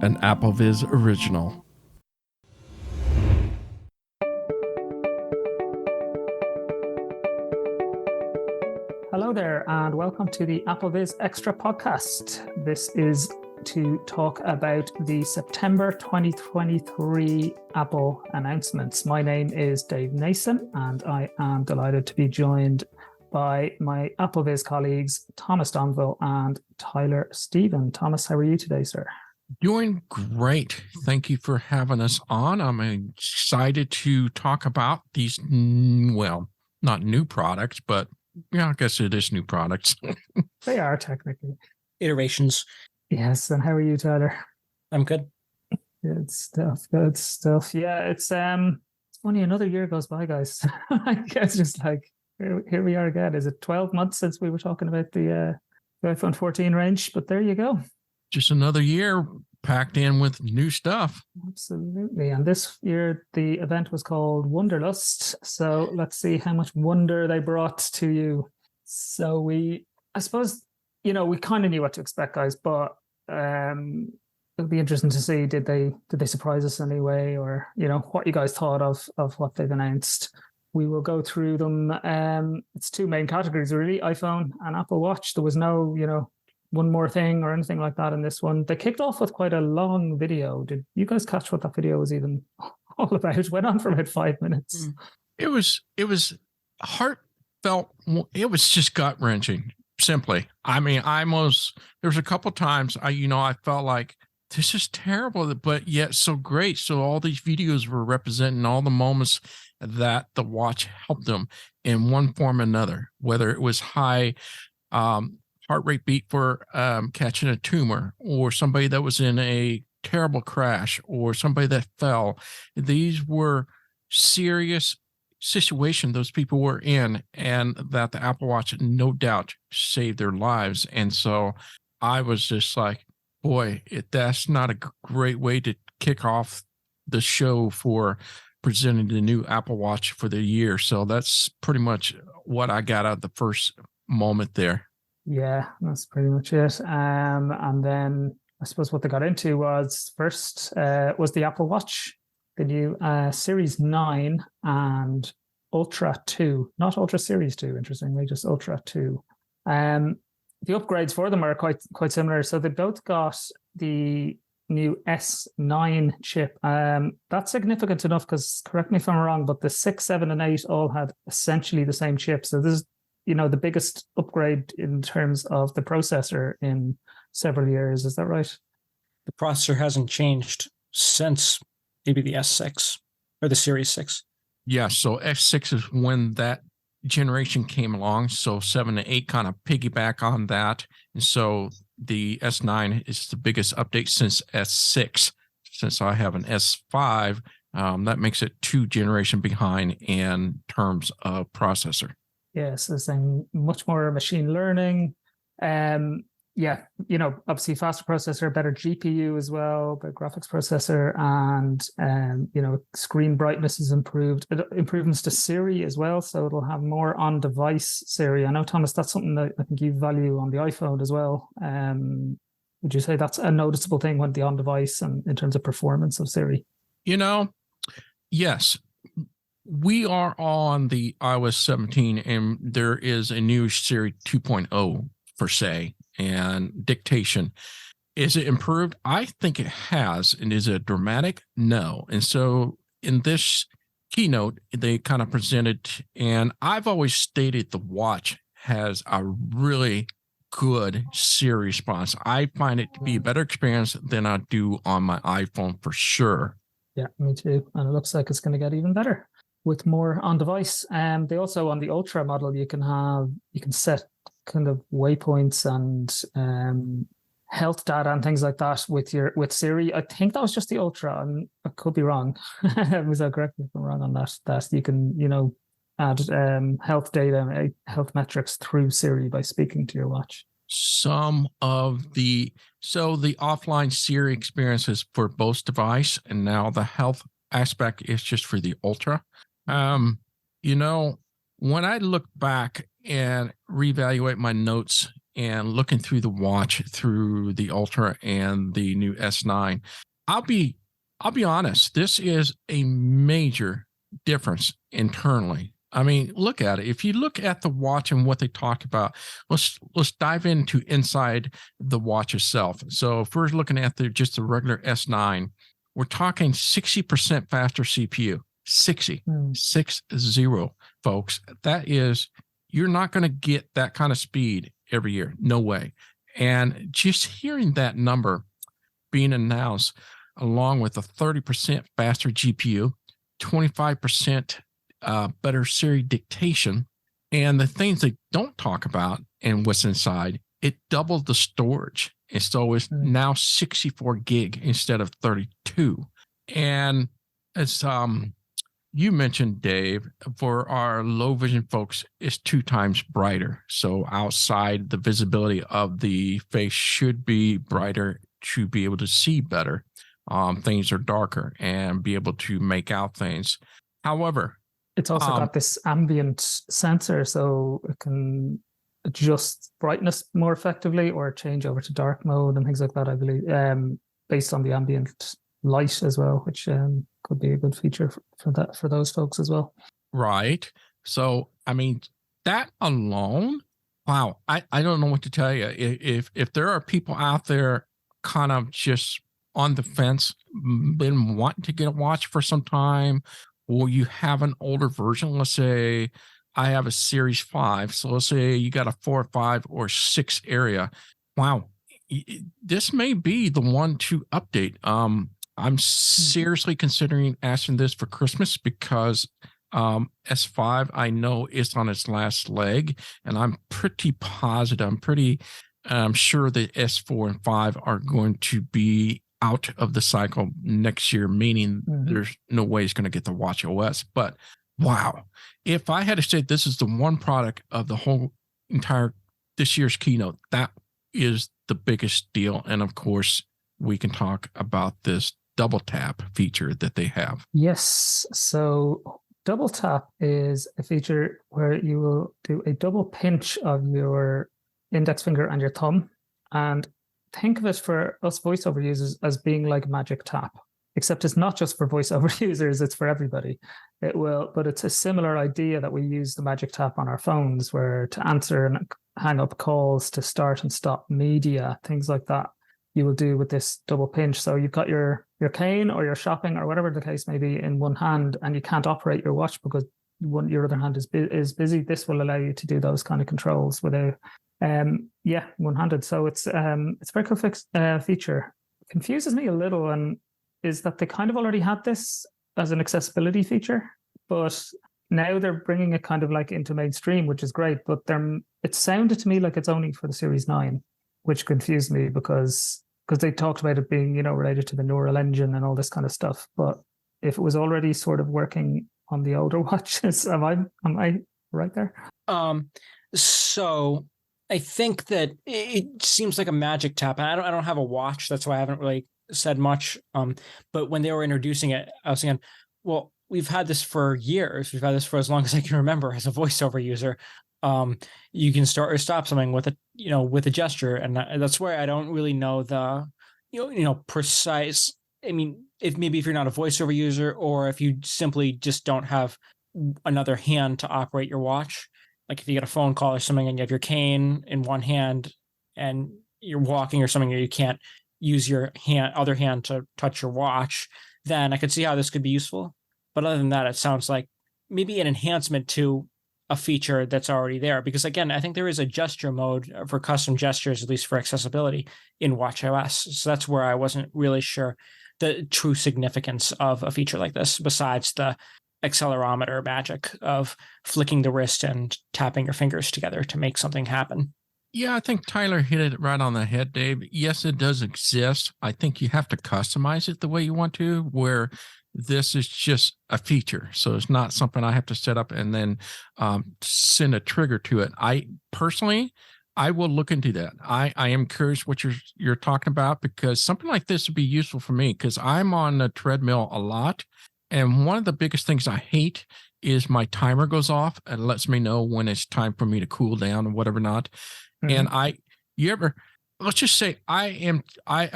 an AppleVis original. Hello there, and welcome to the AppleVis Extra podcast. This is to talk about the September 2023 Apple announcements. My name is Dave Nason, and I am delighted to be joined by my AppleVis colleagues, Thomas Donville and Tyler Stephen. Thomas, how are you today, sir? Doing great. Thank you for having us on. I'm excited to talk about these, well, not new products, but yeah, I guess it is new products. They are technically. Iterations. Yes, and how are you, Tyler? I'm good. Good stuff, good stuff. Yeah, it's funny, another year goes by, guys. I guess just like, here we are again. Is it 12 months since we were talking about the iPhone 14 range? But there you go. Just another year packed in with new stuff. Absolutely. And this year, the event was called Wonderlust. So let's see how much wonder they brought to you. So I suppose, we kind of knew what to expect, guys, but it'll be interesting to see, did they surprise us anyway, or, what you guys thought of what they've announced. We will go through them. It's two main categories, really, iPhone and Apple Watch. There was no, one more thing or anything like that in this one. They kicked off with quite a long video. Did you guys catch what that video was even all about? It went on for about 5 minutes. It was heartfelt. It was just gut-wrenching, simply. I mean, there's a couple times I felt like this is terrible, but yet so great. So all these videos were representing all the moments that the watch helped them in one form or another, whether it was high heart rate beat for catching a tumor, or somebody that was in a terrible crash, or somebody that fell. These were serious situations those people were in, and that the Apple Watch no doubt saved their lives. And so I was just like, boy, that's not a great way to kick off the show for presenting the new Apple Watch for the year. So that's pretty much what I got out of the first moment there. Yeah, that's pretty much it. And then I suppose what they got into was first was the Apple Watch, the new Series 9 and Ultra 2, not Ultra Series 2, interestingly, just Ultra 2. The upgrades for them are quite similar. So they both got the new S9 chip. That's significant enough because, correct me if I'm wrong, but the 6, 7, and 8 all had essentially the same chip. So this is the biggest upgrade in terms of the processor in several years. Is that right? The processor hasn't changed since maybe the S6 or the Series 6. Yeah, so S6 is when that generation came along. So 7 and 8 kind of piggyback on that. And so the S9 is the biggest update since S6. Since I have an S5, that makes it 2 generation behind in terms of processor. Yes, it's saying much more machine learning. Obviously faster processor, better GPU as well, better graphics processor, and screen brightness is improved. Improvements to Siri as well, so it'll have more on-device Siri. I know, Thomas, that's something that I think you value on the iPhone as well. Would you say that's a noticeable thing when the on-device and in terms of performance of Siri? Yes. We are on the iOS 17, and there is a new Siri 2.0 per se, and dictation. Is it improved? I think it has. And is it dramatic? No. And so in this keynote, they kind of presented, and I've always stated the watch has a really good Siri response. I find it to be a better experience than I do on my iPhone for sure. Yeah, me too. And it looks like it's going to get even better with more on device. They also, on the Ultra model, you can set kind of waypoints and health data and things like that with Siri. I think that was just the Ultra, and I could be wrong. So correct me if I'm wrong on that. That you can add health data, health metrics through Siri by speaking to your watch. Some of the offline Siri experiences for both device, and now the health aspect is just for the Ultra. When I look back and reevaluate my notes and looking through the watch through the Ultra and the new S9, I'll be honest, this is a major difference internally. I mean, look at it. If you look at the watch and what they talked about, let's dive into inside the watch itself. So if we're looking at just the regular S9, we're talking 60% faster CPU. 60, 60, folks. That is, you're not going to get that kind of speed every year. No way. And just hearing that number being announced, along with a 30% faster GPU, 25% better Siri dictation, and the things they don't talk about and what's inside, it doubled the storage. And so it's now 64 gig instead of 32. And it's you mentioned, Dave, for our low vision folks, it's 2 times brighter. So outside, the visibility of the face should be brighter to be able to see better. Things are darker and be able to make out things. However, it's also got this ambient sensor, so it can adjust brightness more effectively or change over to dark mode and things like that, I believe, based on the ambient light as well, which could be a good feature for those folks as well. Right. So, I mean, that alone, wow, I don't know what to tell you. If there are people out there kind of just on the fence, been wanting to get a watch for some time, or you have an older version, let's say I have a Series 5, so let's say you got a 4, 5, or 6 area. Wow, this may be the one to update. I'm seriously considering asking this for Christmas because S5, I know, is on its last leg, and I'm pretty positive, I'm sure that S4 and 5 are going to be out of the cycle next year, meaning there's no way it's going to get the Watch OS. But wow, if I had to say this is the one product of the whole entire this year's keynote, that is the biggest deal. And of course, we can talk about this double tap feature that they have. Yes. So double tap is a feature where you will do a double pinch of your index finger and your thumb. And think of it for us voiceover users as being like Magic Tap, except it's not just for voiceover users, it's for everybody. But it's a similar idea that we use the Magic Tap on our phones, where to answer and hang up calls, to start and stop media, things like that, you will do with this double pinch. So you've got your cane or your shopping or whatever the case may be in one hand, and you can't operate your watch because your other hand is busy. This will allow you to do those kind of controls without one-handed. So it's a very cool feature. Confuses me a little, and is that they kind of already had this as an accessibility feature, but now they're bringing it kind of like into mainstream, which is great. But it sounded to me like it's only for the Series 9, which confused me because they talked about it being, related to the neural engine and all this kind of stuff. But if it was already sort of working on the older watches, am I right there? So I think that it seems like a Magic Tap. And I don't have a watch, that's why I haven't really said much. But when they were introducing it, I was thinking, well, we've had this for years. We've had this for as long as I can remember as a voiceover user. You can start or stop something with a gesture, and that's where I don't really know the precise. I mean, if you're not a voiceover user, or if you simply just don't have another hand to operate your watch, like if you get a phone call or something and you have your cane in one hand and you're walking or something, or you can't use your other hand to touch your watch, then I could see how this could be useful. But other than that, it sounds like maybe an enhancement to a feature that's already there. Because again, I think there is a gesture mode for custom gestures, at least for accessibility, in watchOS. So that's where I wasn't really sure the true significance of a feature like this, besides the accelerometer magic of flicking the wrist and tapping your fingers together to make something happen. Yeah, I think Tyler hit it right on the head, Dave. Yes, it does exist. I think you have to customize it the way you want to, where this is just a feature. So it's not something I have to set up and then send a trigger to it. I will look into that. I am curious what you're talking about, because something like this would be useful for me, because I'm on the treadmill a lot. And one of the biggest things I hate is my timer goes off and lets me know when it's time for me to cool down and whatever not. And let's just say I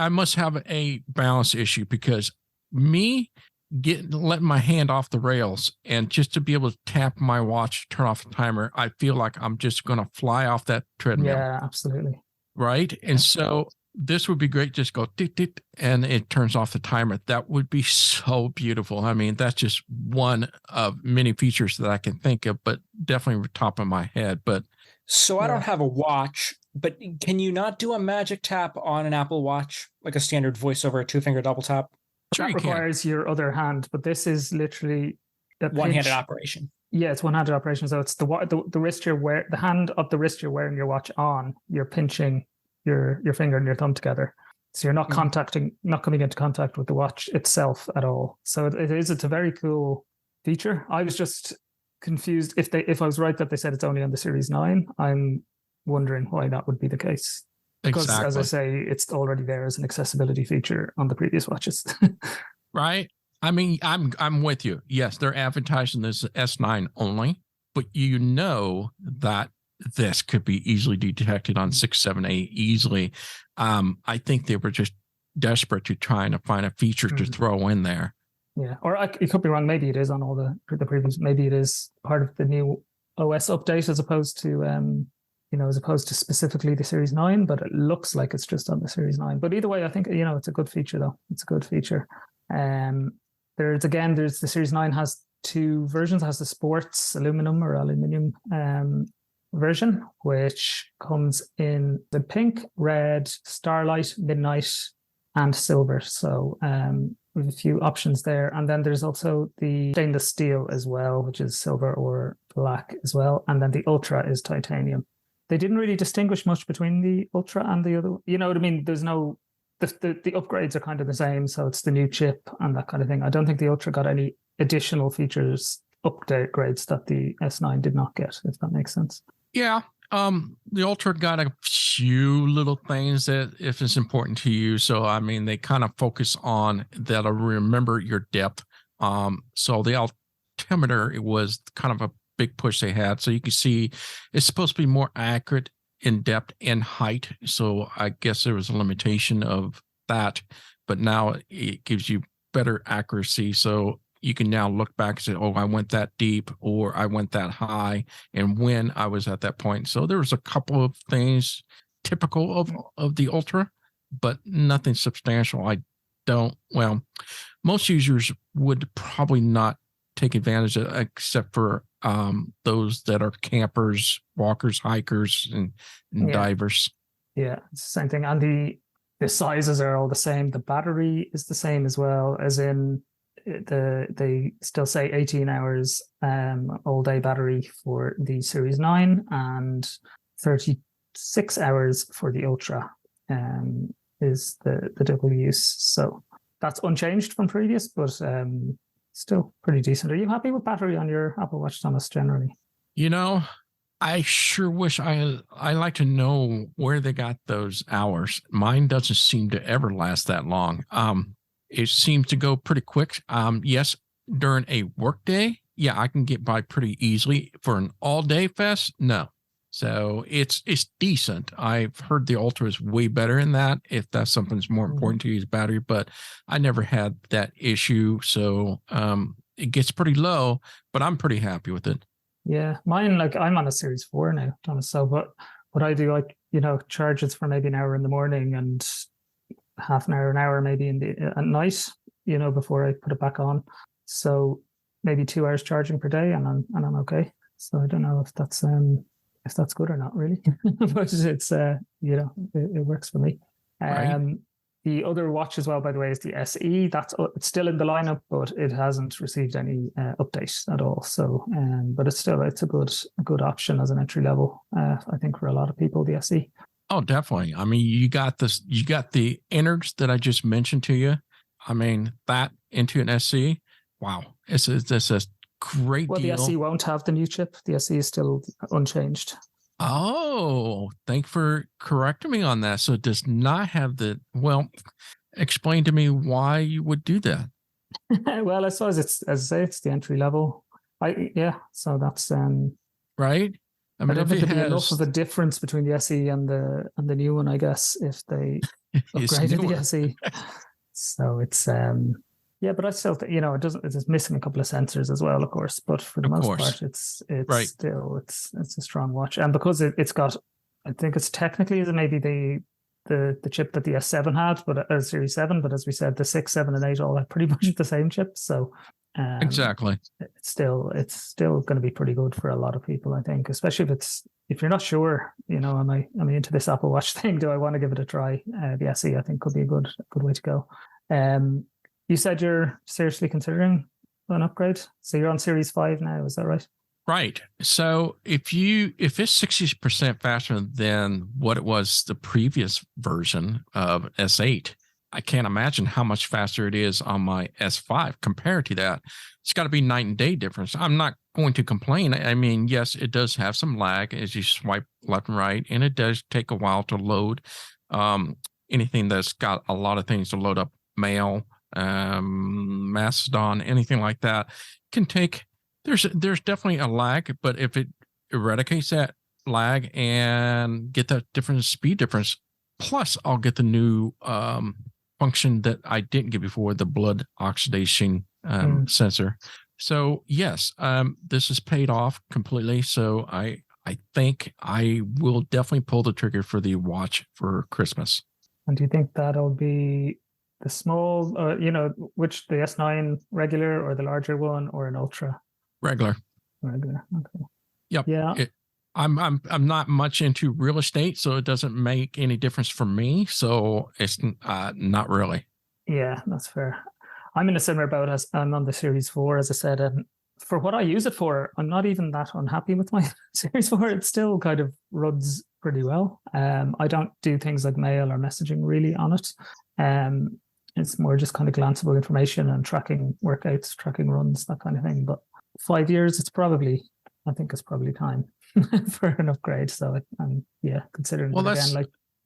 must have a balance issue, because me letting my hand off the rails and just to be able to tap my watch, turn off the timer, I feel like I'm just going to fly off that treadmill. Yeah, absolutely. Right. And so this would be great. Just go tick, tick, and it turns off the timer. That would be so beautiful. I mean, that's just one of many features that I can think of, but definitely top of my head. But so I don't have a watch, but can you not do a magic tap on an Apple Watch, like a standard voiceover, a 2-finger double tap? Sure, that requires your other hand, but this is literally a one-handed operation. Yeah, it's one-handed operation. So it's the wrist the hand of the wrist you're wearing your watch on. You're pinching your finger and your thumb together, so you're not not coming into contact with the watch itself at all. So it's a very cool feature. I was just confused if I was right that they said it's only on the Series 9. I'm wondering why that would be the case. Because, as I say, it's already there as an accessibility feature on the previous watches. Right. I mean, I'm with you. Yes, they're advertising this S9 only, but you know that this could be easily detected on 6, 7, 8 easily. I think they were just desperate to trying to find a feature to throw in there. Yeah, or it could be wrong. Maybe it is on all the previous. Maybe it is part of the new OS update as opposed to specifically the Series 9, but it looks like it's just on the Series 9. But either way, I think, it's a good feature, though. It's a good feature. There's the Series 9 has 2 versions. It has the sports aluminum version, which comes in the pink, red, starlight, midnight, and silver. So we have a few options there. And then there's also the stainless steel as well, which is silver or black as well. And then the Ultra is titanium. They didn't really distinguish much between the Ultra and the other. You know what I mean? There's no the upgrades are kind of the same, so it's the new chip and that kind of thing. I don't think the Ultra got any additional features upgrades that the S9 did not get, if that makes sense. Yeah. The Ultra got a few little things that if it's important to you. So I mean, they kind of focus on that'll remember your depth. So the altimeter, it was kind of a big push they had. So you can see it's supposed to be more accurate in depth and height. So I guess there was a limitation of that, but now it gives you better accuracy. So you can now look back and say, oh, I went that deep or I went that high and when I was at that point. So there was a couple of things typical of the Ultra, but nothing substantial. Most users would probably not take advantage of, except for those that are campers, walkers, hikers, and divers. Yeah, it's the same thing. And the sizes are all the same. The battery is the same as well, as in they still say 18 hours all day battery for the Series 9 and 36 hours for the Ultra is the double use. So that's unchanged from previous, but still pretty decent. Are you happy with battery on your Apple Watch, Thomas, generally? I sure wish I like to know where they got those hours. Mine doesn't seem to ever last that long. It seems to go pretty quick. Yes, during a work day, yeah, I can get by pretty easily. For an all-day fest, no. So it's decent. I've heard the Ultra is way better in that, if that's something that's more important to use battery, but I never had that issue. So it gets pretty low, but I'm pretty happy with it. Yeah, mine, I'm on a Series 4 now, Thomas. So what I do, charge it for maybe an hour in the morning and half an hour maybe at night, before I put it back on. So maybe 2 hours charging per day, and I'm okay. So I don't know if that's good or not, really. But it's it works for me. Right. The other watch as well, by the way, is the SE. It's still in the lineup, but it hasn't received any update at all. So, but it's a good option as an entry level. I think for a lot of people, the SE. Oh, definitely. I mean, you got the innards that I just mentioned to you. I mean, that into an SE. Wow, it's a great deal. The SE won't have the new chip. The SE is still unchanged. Oh, thanks for correcting me on that. So it does not have explain to me why you would do that. Well, I suppose it's, as I say, it's the entry level. So that's right? I I mean, don't if think it there'd be enough has, of a difference between the SE and the new one, I guess, if they it's upgraded the newer. SE. So it's yeah, but I still think, it's missing a couple of sensors as well, of course. But for the Of most course. part, it's Right. still it's a strong watch, and because it's got, I think it's technically maybe the chip that the S7 had, but Series 7. But as we said, the 6, 7, and 8 all have pretty much the same chip. So Exactly. it's still going to be pretty good for a lot of people, I think, especially if you're not sure, am I into this Apple Watch thing? Do I want to give it a try? The SE, I think, could be a good way to go. You said you're seriously considering an upgrade, so you're on Series 5 now, is that right? Right. So if it's 60% faster than what it was the previous version of S8, I can't imagine how much faster it is on my S5 compared to that. It's got to be night and day difference. I'm not going to complain. I mean, yes, it does have some lag as you swipe left and right, and it does take a while to load. Anything that's got a lot of things to load up, mail, Mastodon, anything like that, can take. There's definitely a lag, but if it eradicates that lag and get that different speed difference, plus I'll get the new function that I didn't get before, the blood oxidation sensor. So yes, this is paid off completely. So I think I will definitely pull the trigger for the watch for Christmas. And do you think that'll be the small, which the S9 regular or the larger one or an Ultra? Regular. Okay. Yep. Yeah. I'm not much into real estate, so it doesn't make any difference for me. So it's not really. Yeah, that's fair. I'm in a similar boat as I'm on the Series 4, as I said, and for what I use it for, I'm not even that unhappy with my Series 4. It still kind of runs pretty well. I don't do things like mail or messaging really on it. It's more just kind of glanceable information and tracking workouts, tracking runs, that kind of thing. But 5 years, I think it's probably time for an upgrade. So I'm considering it again.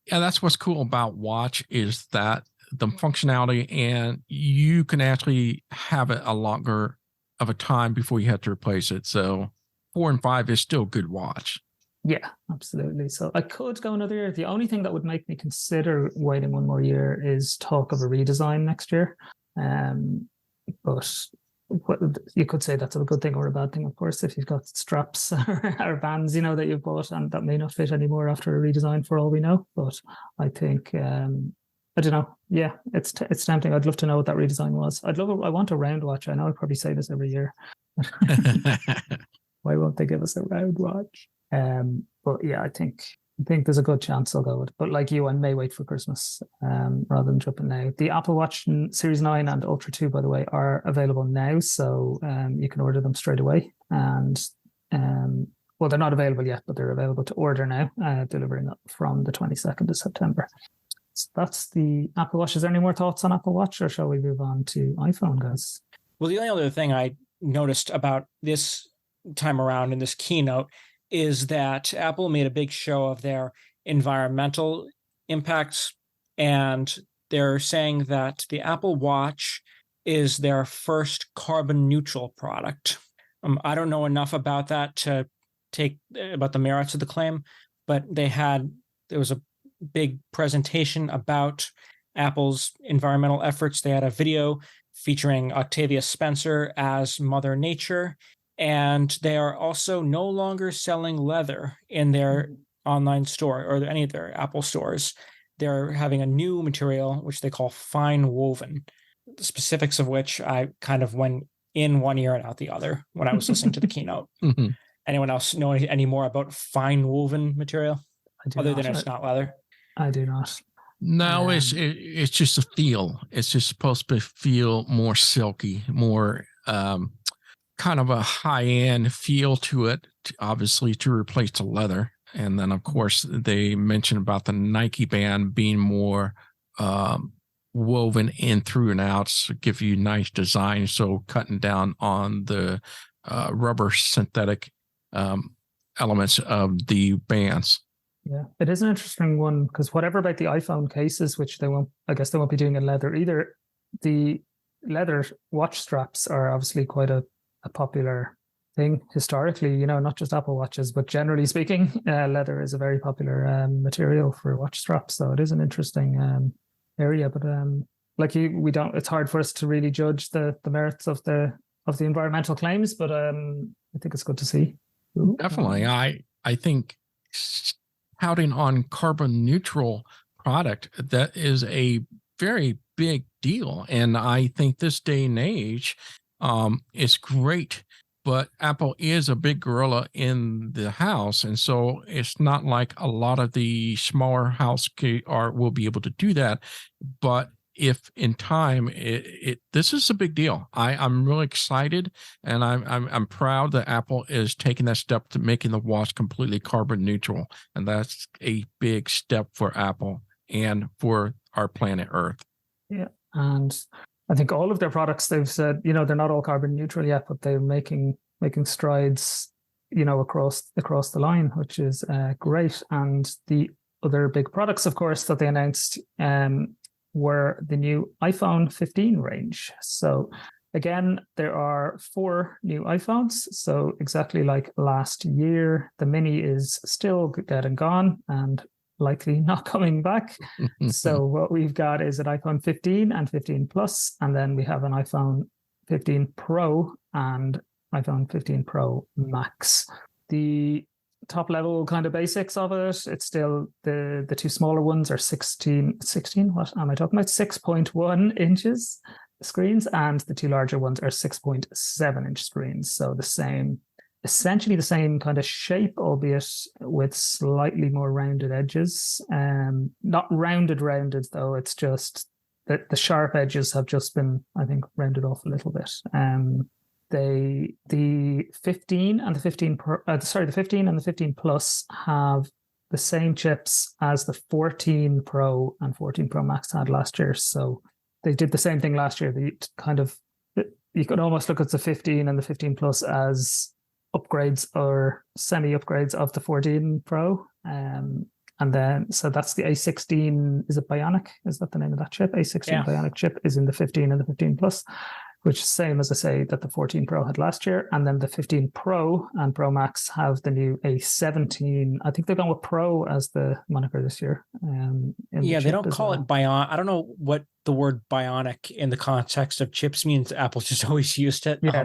That's what's cool about Watch is that the functionality, and you can actually have it a longer of a time before you have to replace it. So 4 and 5 is still a good watch. Yeah, absolutely. So I could go another year. The only thing that would make me consider waiting one more year is talk of a redesign next year. But you could say that's a good thing or a bad thing, of course, if you've got straps or bands, that you've bought and that may not fit anymore after a redesign, for all we know. But I think, I don't know. Yeah, it's tempting. I'd love to know what that redesign was. I want a round watch. I know I probably say this every year. Why won't they give us a round watch? But yeah, I think there's a good chance I'll go with it. But like you, I may wait for Christmas rather than jumping now. The Apple Watch Series 9 and Ultra 2, by the way, are available now. So you can order them straight away. And well, they're not available yet, but they're available to order now, delivering from the 22nd of September. So that's the Apple Watch. Is there any more thoughts on Apple Watch, or shall we move on to iPhone, guys? Well, the only other thing I noticed about this time around in this keynote is that Apple made a big show of their environmental impacts, and they're saying that the Apple Watch is their first carbon neutral product. I don't know enough about that to take about the merits of the claim, but there was a big presentation about Apple's environmental efforts. They had a video featuring Octavia Spencer as Mother Nature. And they are also no longer selling leather in their online store or any of their Apple stores. They're having a new material, which they call fine woven, the specifics of which I kind of went in one ear and out the other when I was listening to the keynote. Mm-hmm. Anyone else know any more about fine woven material other than it's not leather? I do not. No, it's just a feel. It's just supposed to feel more silky, more kind of a high-end feel to it, obviously, to replace the leather. And then, of course, they mentioned about the Nike band being more woven in through and out, so give you nice design. So cutting down on the rubber synthetic elements of the bands. Yeah, it is an interesting one because whatever about the iPhone cases, which they won't be doing in leather either. The leather watch straps are obviously quite a popular thing historically, not just Apple Watches, but generally speaking, leather is a very popular material for watch straps. So it is an interesting area, but it's hard for us to really judge the merits of the environmental claims, but I think it's good to see. Definitely. I think touting on carbon neutral product, that is a very big deal. And I think this day and age, it's great, but Apple is a big gorilla in the house. And so it's not like a lot of the smaller house will be able to do that. But if in time, this is a big deal. I'm really excited, and I'm proud that Apple is taking that step to making the watch completely carbon neutral, and that's a big step for Apple and for our planet Earth. Yeah, and I think all of their products, they've said, they're not all carbon neutral yet, but they're making strides, across the line, which is great. And the other big products, of course, that they announced were the new iPhone 15 range. So again, there are 4 new iPhones. So exactly like last year, the mini is still dead and gone and likely not coming back. So what we've got is an iPhone 15 and 15 Plus, and then we have an iPhone 15 Pro and iPhone 15 Pro Max. The top level kind of basics of it, it's still the 2 smaller ones are 16, what am I talking about? 6.1 inches screens, and the 2 larger ones are 6.7 inch screens. So essentially the same kind of shape, albeit with slightly more rounded edges. Not rounded though, it's just that the sharp edges have just been, I think, rounded off a little bit. The 15 and the 15 Pro, the 15 and the 15 Plus have the same chips as the 14 Pro and 14 Pro Max had last year. So they did the same thing last year. You could almost look at the 15 and the 15 Plus as upgrades or semi-upgrades of the 14 Pro. And then, so that's the A16, is it Bionic? Is that the name of that chip? A16 Bionic chip is in the 15 and the 15 Plus, which is same as I say that the 14 Pro had last year. And then the 15 Pro and Pro Max have the new A17. I think they've gone with Pro as the moniker this year. They don't call it Bionic. I don't know what the word bionic in the context of chips means. Apple just always used it. Yeah,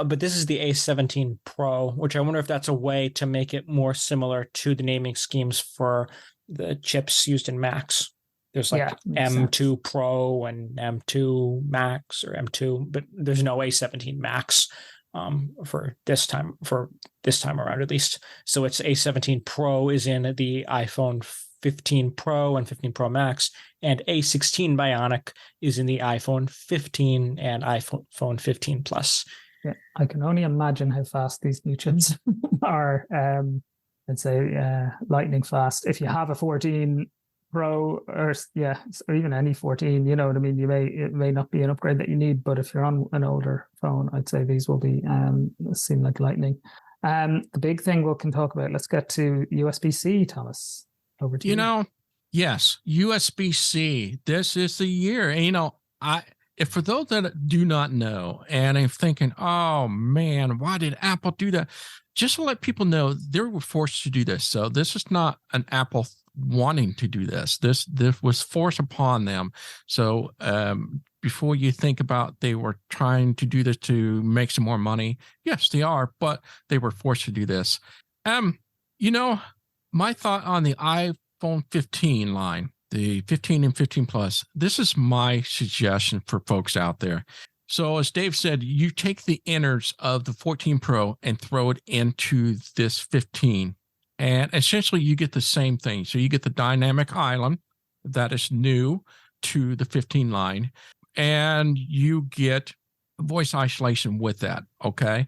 but this is the A17 Pro, which I wonder if that's a way to make it more similar to the naming schemes for the chips used in Macs. There's M2 sense. Pro and M2 Max or M2, but there's no A17 Max for this time around, at least. So it's A17 Pro is in the iPhone 15 Pro and 15 Pro Max, and A16 Bionic is in the iPhone 15 and iPhone 15 Plus. Yeah, I can only imagine how fast these new chips are. I'd say lightning fast. If you have a 14 Pro or even any 14, you know what I mean? It may not be an upgrade that you need, but if you're on an older phone, I'd say these will be seem like lightning. The big thing we can talk about, let's get to USB-C, Thomas. Over to you. Yes, USB-C. This is the year. And, if for those that do not know and are thinking, oh man, why did Apple do that? Just to let people know, they were forced to do this. So this is not an Apple wanting to do this. This was forced upon them. So before you think about they were trying to do this to make some more money, yes, they are, but they were forced to do this. My thought on the iPhone 15 line, the 15 and 15 Plus, this is my suggestion for folks out there. So as Dave said, you take the innards of the 14 Pro and throw it into this 15, and essentially you get the same thing. So you get the dynamic island that is new to the 15 line, and you get voice isolation with that, okay?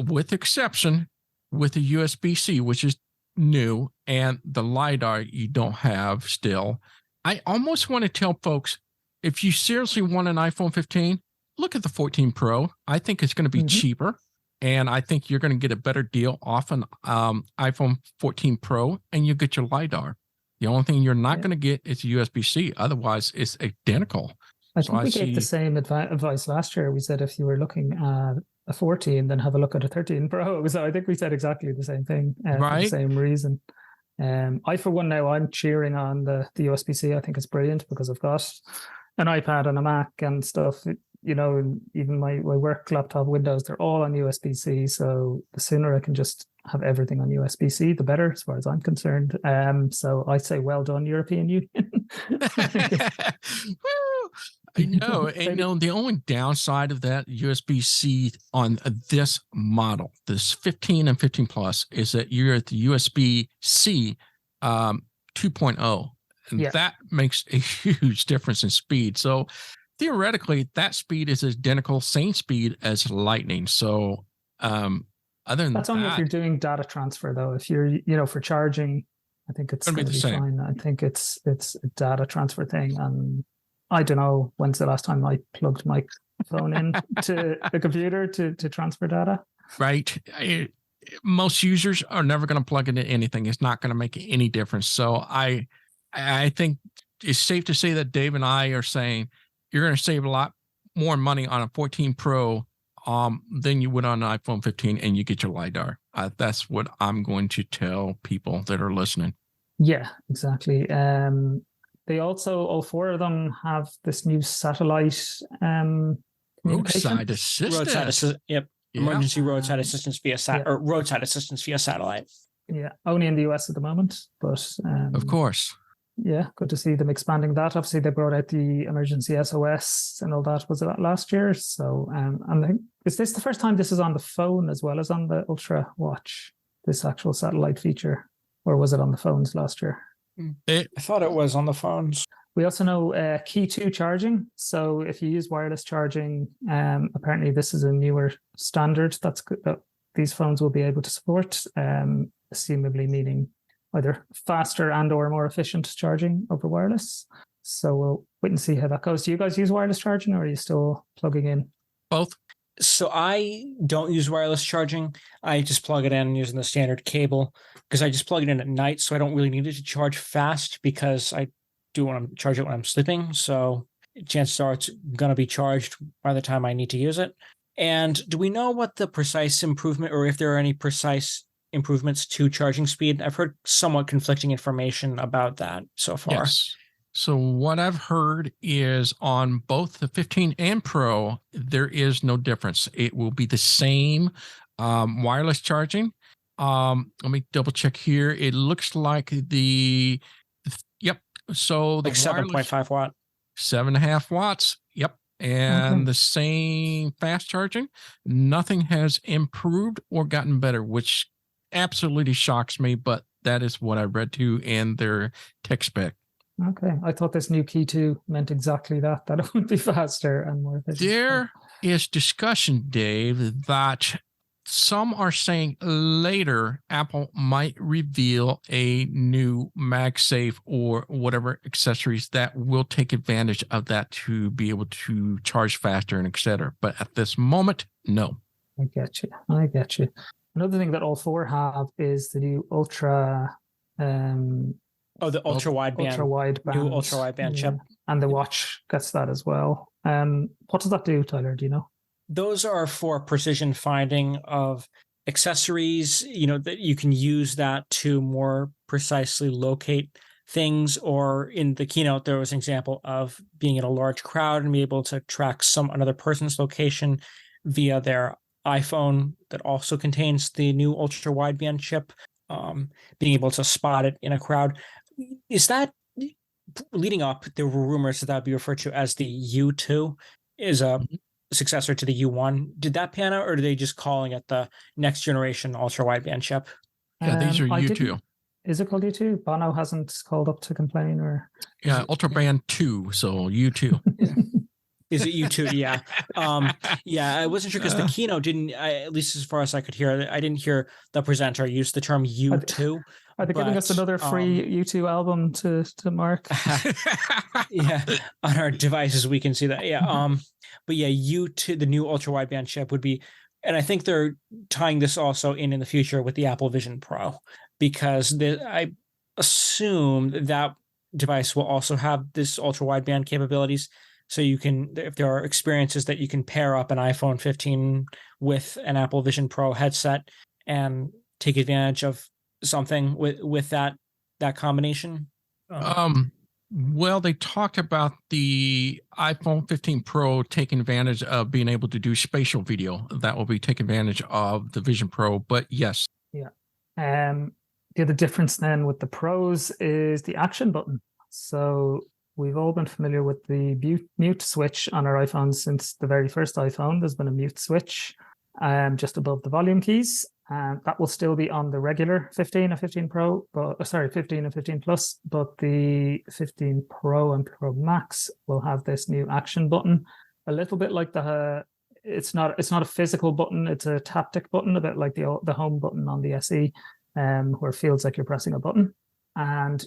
With exception with the USB-C, which is new, and the LiDAR you don't have still. I almost want to tell folks, if you seriously want an iPhone 15, look at the 14 Pro. I think it's going to be cheaper, and I think you're going to get a better deal off an iPhone 14 Pro, and you get your LiDAR. The only thing you're not going to get is USB-C. Otherwise, it's identical. I think we gave the same advice last year. We said if you were looking at a 14 than have a look at a 13 Pro. So I think we said exactly the same thing for the Right. same reason. I, for one, now I'm cheering on the USB-C. I think it's brilliant because I've got an iPad and a Mac and stuff. You know, and even my work laptop Windows, they're all on USB-C. So the sooner I can just have everything on USB-C, the better, as far as I'm concerned. So I say, well done, European Union. The only downside of that USB-C on this model, this 15 and 15 Plus, is that you're at the USB-C 2.0, and that makes a huge difference in speed. So theoretically, that speed is identical, same speed as Lightning. So other than that's only if you're doing data transfer, though. If you're, for charging, I think it's going to be fine. I think it's a data transfer thing, and I don't know when's the last time I plugged my phone in to the computer to transfer data. Right. Most users are never going to plug into anything. It's not going to make any difference. So I think it's safe to say that Dave and I are saying you're going to save a lot more money on a 14 Pro than you would on an iPhone 15, and you get your LiDAR. That's what I'm going to tell people that are listening. Yeah, exactly. They also, all four of them, have this new satellite roadside assistance. Emergency roadside assistance via or roadside assistance via satellite. Yeah, only in the US at the moment, but of course. Yeah, good to see them expanding that. Obviously, they brought out the emergency SOS and all that. Was it that last year? So, and is this the first time this is on the phone as well as on the Ultra Watch? This actual satellite feature, or was it on the phones last year? I thought it was on the phones. We also know Key 2 charging. So if you use wireless charging, apparently this is a newer standard that these phones will be able to support, assumably meaning either faster and or more efficient charging over wireless. So we'll wait and see how that goes. Do you guys use wireless charging, or are you still plugging in? Both. So I don't use wireless charging. I just plug it in using the standard cable, because I just plug it in at night. So I don't really need it to charge fast, because I do want to charge it when I'm sleeping. So chances are it's going to be charged by the time I need to use it. And do we know what the precise improvement, or if there are any precise improvements to charging speed? I've heard somewhat conflicting information about that so far. Yes. So what I've heard is on both the 15 and Pro, there is no difference. It will be the same wireless charging. Let me double check here. It looks like so the like 7.5 watt. 7.5 watts. Yep. And the same fast charging. Nothing has improved or gotten better, which absolutely shocks me, but that is what I read to in their tech spec. Okay. I thought this new Key 2 meant exactly that it would be faster and more efficient. There is discussion, Dave, that some are saying later Apple might reveal a new MagSafe or whatever accessories that will take advantage of that to be able to charge faster and et cetera. But at this moment, no. I get you. Another thing that all four have is the new Ultra... the ultra wideband. New ultra wideband chip. And the watch gets that as well. What does that do, Tyler? Do you know? Those are for precision finding of accessories, that you can use that to more precisely locate things. Or in the keynote, there was an example of being in a large crowd and be able to track another person's location via their iPhone that also contains the new ultra wideband chip, being able to spot it in a crowd. Is that leading up? There were rumors that would be referred to as the U2 is a successor to the U1. Did that pan out, or are they just calling it the next generation ultra wideband chip? Yeah, these are U2. Is it called U2? Bono hasn't called up to complain, or ultra band 2, so U2. Is it U2? Yeah. I wasn't sure because the keynote didn't, at least as far as I could hear, I didn't hear the presenter use the term U2. Are they giving us another free U2 album to mark? Yeah, on our devices we can see that. Yeah. But yeah, U2, the new ultra wideband chip would be, and I think they're tying this also in the future with the Apple Vision Pro, because I assume that device will also have this ultra wideband capabilities. So you can, if there are experiences that you can pair up an iPhone 15 with an Apple Vision Pro headset and take advantage of something with that combination. Well, they talked about the iPhone 15 Pro taking advantage of being able to do spatial video. That will be taking advantage of the Vision Pro. But yes. Yeah. The other difference then with the Pros is the action button. So we've all been familiar with the mute switch on our iPhones since the very first iPhone. There's been a mute switch just above the volume keys. And that will still be on the regular 15 and 15 Pro, but 15 and 15 Plus, but the 15 Pro and Pro Max will have this new action button, a little bit like it's not a physical button, it's a taptic button, a bit like the home button on the SE, where it feels like you're pressing a button. And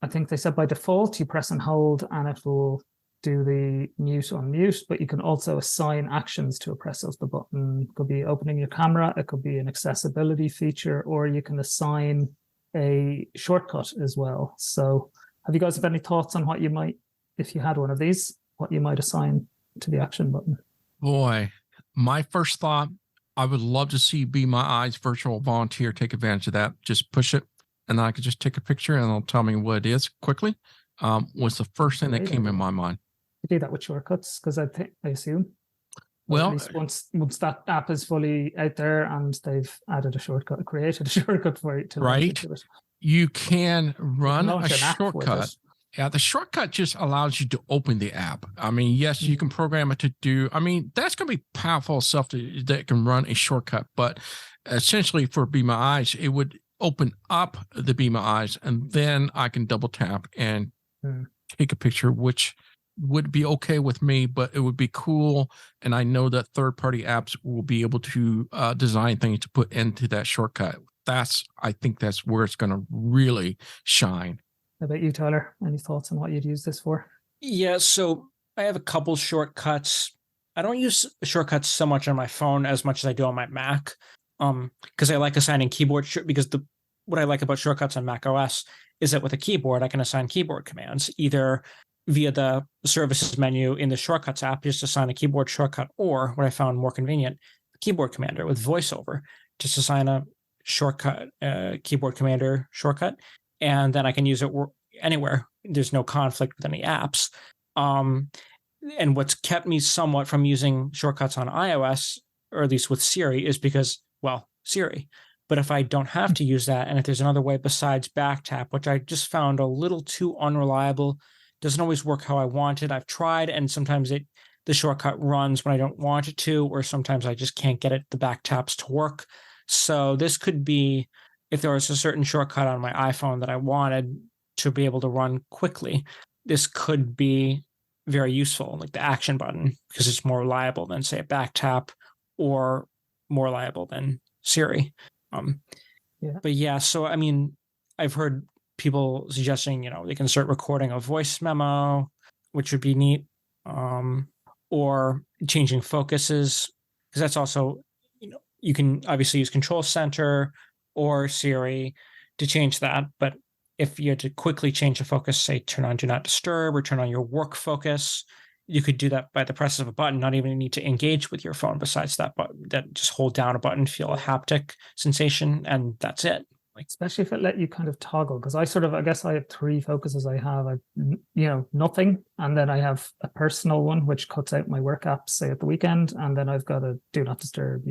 I think they said by default, you press and hold and it will do the mute on mute, but you can also assign actions to a press of the button. It could be opening your camera, it could be an accessibility feature, or you can assign a shortcut as well. So have you guys have any thoughts on what you might, if you had one of these, what you might assign to the action button? Boy, my first thought, I would love to see Be My Eyes virtual volunteer take advantage of that. Just push it and I could just take a picture and it'll tell me what it is quickly. Was the first thing that came in my mind. You do that with shortcuts because I assume. Well, at least once that app is fully out there and they've created a shortcut for it to right. You can run a shortcut. Yeah, the shortcut just allows you to open the app. I mean, yes, you can program it to do. I mean, that's going to be powerful stuff that can run a shortcut. But essentially, for Be My Eyes, it would open up the Be My Eyes, and then I can double tap and take a picture, which would be okay with me, but it would be cool. And I know that third-party apps will be able to design things to put into that shortcut. I think that's where it's going to really shine. How about you, Tyler? Any thoughts on what you'd use this for? Yeah, so I have a couple shortcuts. I don't use shortcuts so much on my phone as much as I do on my Mac, because I like assigning keyboard because what I like about shortcuts on Mac OS is that with a keyboard, I can assign keyboard commands either via the services menu in the shortcuts app, just assign a keyboard shortcut, or what I found more convenient, a keyboard commander with VoiceOver, just assign a shortcut, keyboard commander shortcut, and then I can use it anywhere. There's no conflict with any apps. And what's kept me somewhat from using shortcuts on iOS, or at least with Siri, is because, well, Siri. But if I don't have to use that, and if there's another way besides back tap, which I just found a little too unreliable, doesn't always work how I want it. I've tried, and sometimes the shortcut runs when I don't want it to, or sometimes I just can't get the back taps to work. So this could be, if there was a certain shortcut on my iPhone that I wanted to be able to run quickly, this could be very useful, like the action button, because it's more reliable than, say, a back tap, or more reliable than Siri. But yeah, so I mean, I've heard people suggesting, they can start recording a voice memo, which would be neat, or changing focuses, because that's also, you can obviously use Control Center or Siri to change that. But if you had to quickly change the focus, say turn on Do Not Disturb or turn on your work focus, you could do that by the press of a button, not even need to engage with your phone besides that button, that just hold down a button, feel a haptic sensation, and that's it. Especially if it let you kind of toggle, because I guess I have three focuses. I have, nothing, and then I have a personal one, which cuts out my work apps, say at the weekend, and then I've got a Do Not Disturb,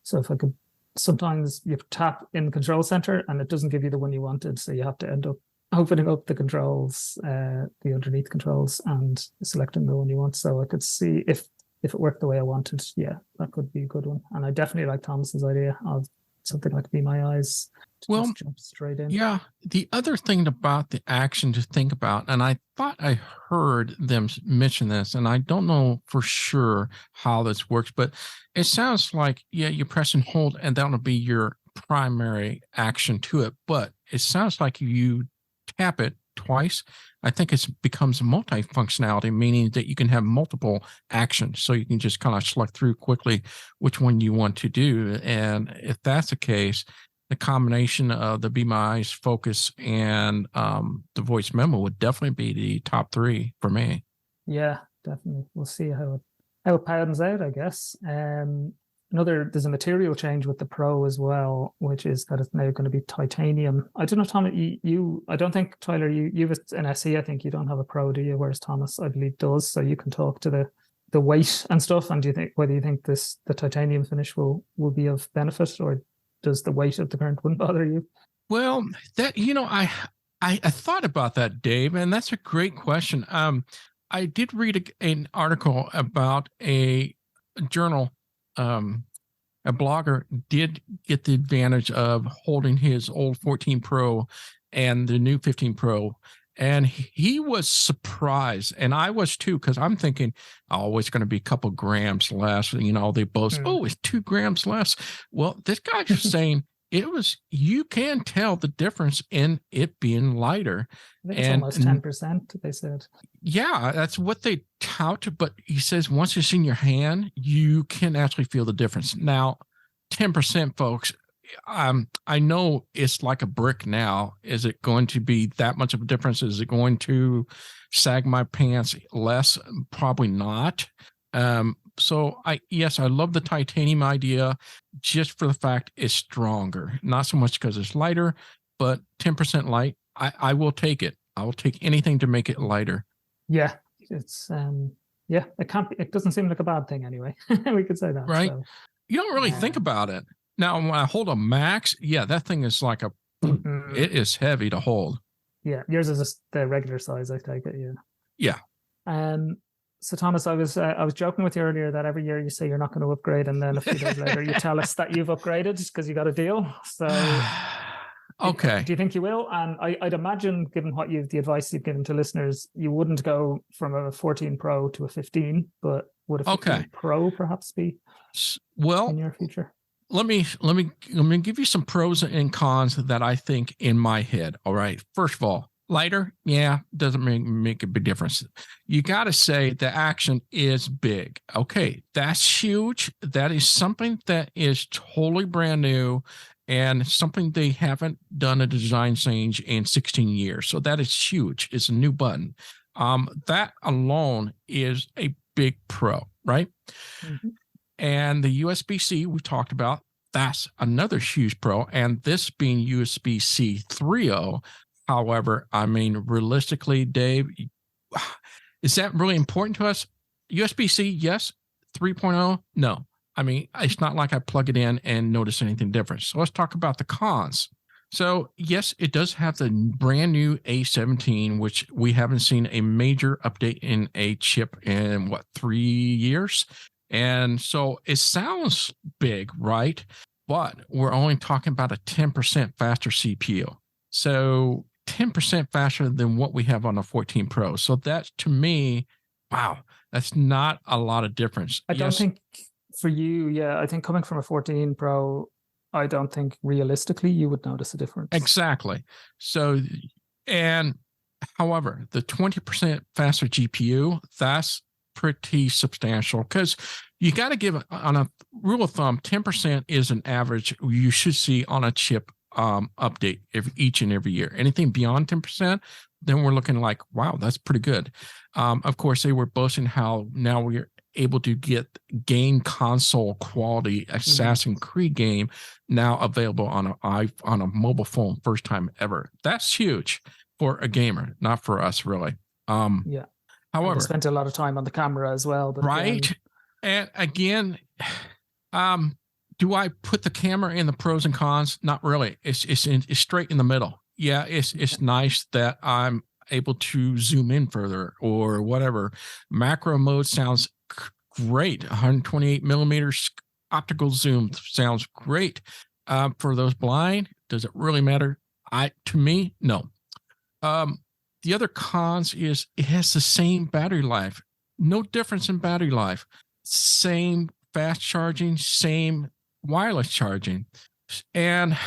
So if I could, sometimes you tap in the Control Center and it doesn't give you the one you wanted, so you have to end up opening up the controls, the underneath controls, and selecting the one you want. So I could see if it worked the way I wanted. Yeah, that could be a good one. And I definitely like Thomas's idea of something like Be My Eyes. Well, jump straight in. Yeah. The other thing about the action to think about, and I thought I heard them mention this, and I don't know for sure how this works, but it sounds like, you press and hold, and that'll be your primary action to it. But it sounds like you tap it twice. I think it becomes multi-functionality, meaning that you can have multiple actions. So you can just kind of select through quickly which one you want to do. And if that's the case, the combination of the Be My Eyes focus and the voice memo would definitely be the top three for me. Yeah, definitely. We'll see how it pans out, I guess. There's a material change with the Pro as well, which is that it's now going to be titanium. I don't know, Tom, I don't think, Tyler, you've an SE. I think you don't have a Pro, do you? Whereas Thomas, I believe, does. So you can talk to the weight and stuff. And do you think the titanium finish will be of benefit, or does the weight of the current one bother you? Well, that I thought about that, Dave, and that's a great question. I did read an article about a journal. A blogger did get the advantage of holding his old 14 Pro and the new 15 Pro, and he was surprised, and I was too, because I'm thinking, oh, it's going to be a couple grams less. They boast, oh, it's 2 grams less. Well, this guy's just saying you can tell the difference in it being lighter. I think it's almost 10%, they said. Yeah, that's what they tout. But he says once it's in your hand, you can actually feel the difference. Now, 10%, folks, I know it's like a brick now. Is it going to be that much of a difference? Is it going to sag my pants less? Probably not. So I love the titanium idea just for the fact it's stronger, not so much because it's lighter, but 10% light. I will take it. I will take anything to make it lighter. Yeah, it's it doesn't seem like a bad thing anyway. We could say that, right? So. You don't really think about it. Now, when I hold a Max, that thing is like it is heavy to hold. Yeah, yours is just the regular size, I take it. Yeah. So Thomas, I was joking with you earlier that every year you say you're not going to upgrade, and then a few days later you tell us that you've upgraded because you got a deal. So, okay. Do you think you will? And I'd imagine, given the advice you've given to listeners, you wouldn't go from a 14 Pro to a 15, but would a 15 Pro perhaps be in your future? Let me give you some pros and cons that I think in my head. All right. First of all, lighter, doesn't make a big difference. You got to say the action is big. Okay, that's huge. That is something that is totally brand new and something they haven't done a design change in 16 years. So that is huge. It's a new button. That alone is a big pro, right? Mm-hmm. And the USB-C we talked about, that's another huge pro. And this being USB-C 3.0, however, I mean, realistically, Dave, is that really important to us? USB-C, yes. 3.0, no. I mean, it's not like I plug it in and notice anything different. So let's talk about the cons. So yes, it does have the brand new A17, which we haven't seen a major update in a chip in 3 years. And so it sounds big, right? But we're only talking about a 10% faster CPU. So 10% faster than what we have on the 14 Pro. So that's, to me, wow, that's not a lot of difference. I don't think for you, I think coming from a 14 Pro, I don't think realistically you would notice a difference. Exactly. So, and however, the 20% faster GPU, that's pretty substantial, because you got to give, on a rule of thumb, 10% is an average you should see on a chip update each and every year. Anything beyond 10%, then we're looking like, wow, that's pretty good. Of course, they were boasting how now we're able to get game console quality Assassin's Creed game now available on a mobile phone, first time ever. That's huge for a gamer, not for us, really. However, they spent a lot of time on the camera as well. But right. And again, do I put the camera in the pros and cons? Not really. It's straight in the middle. Yeah, it's nice that I'm able to zoom in further or whatever. Macro mode sounds great. 128 millimeters optical zoom sounds great. For those blind, does it really matter? To me, no. The other cons is it has the same battery life. No difference in battery life. Same fast charging, same wireless charging. And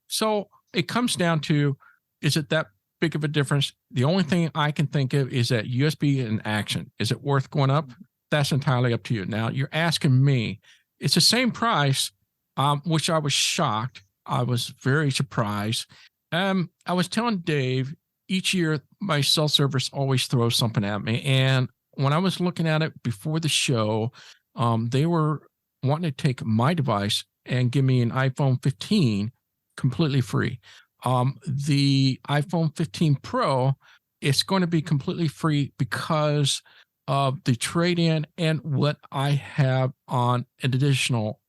so it comes down to, is it that big of a difference? The only thing I can think of is that USB in action. Is it worth going up? That's entirely up to you. Now, you're asking me, it's the same price, which I was shocked. I was very surprised. I was telling Dave, each year my cell service always throws something at me, and when I was looking at it before the show, they were wanting to take my device and give me an iPhone 15 completely free. The iPhone 15 Pro, it's going to be completely free because of the trade-in and what I have on an additional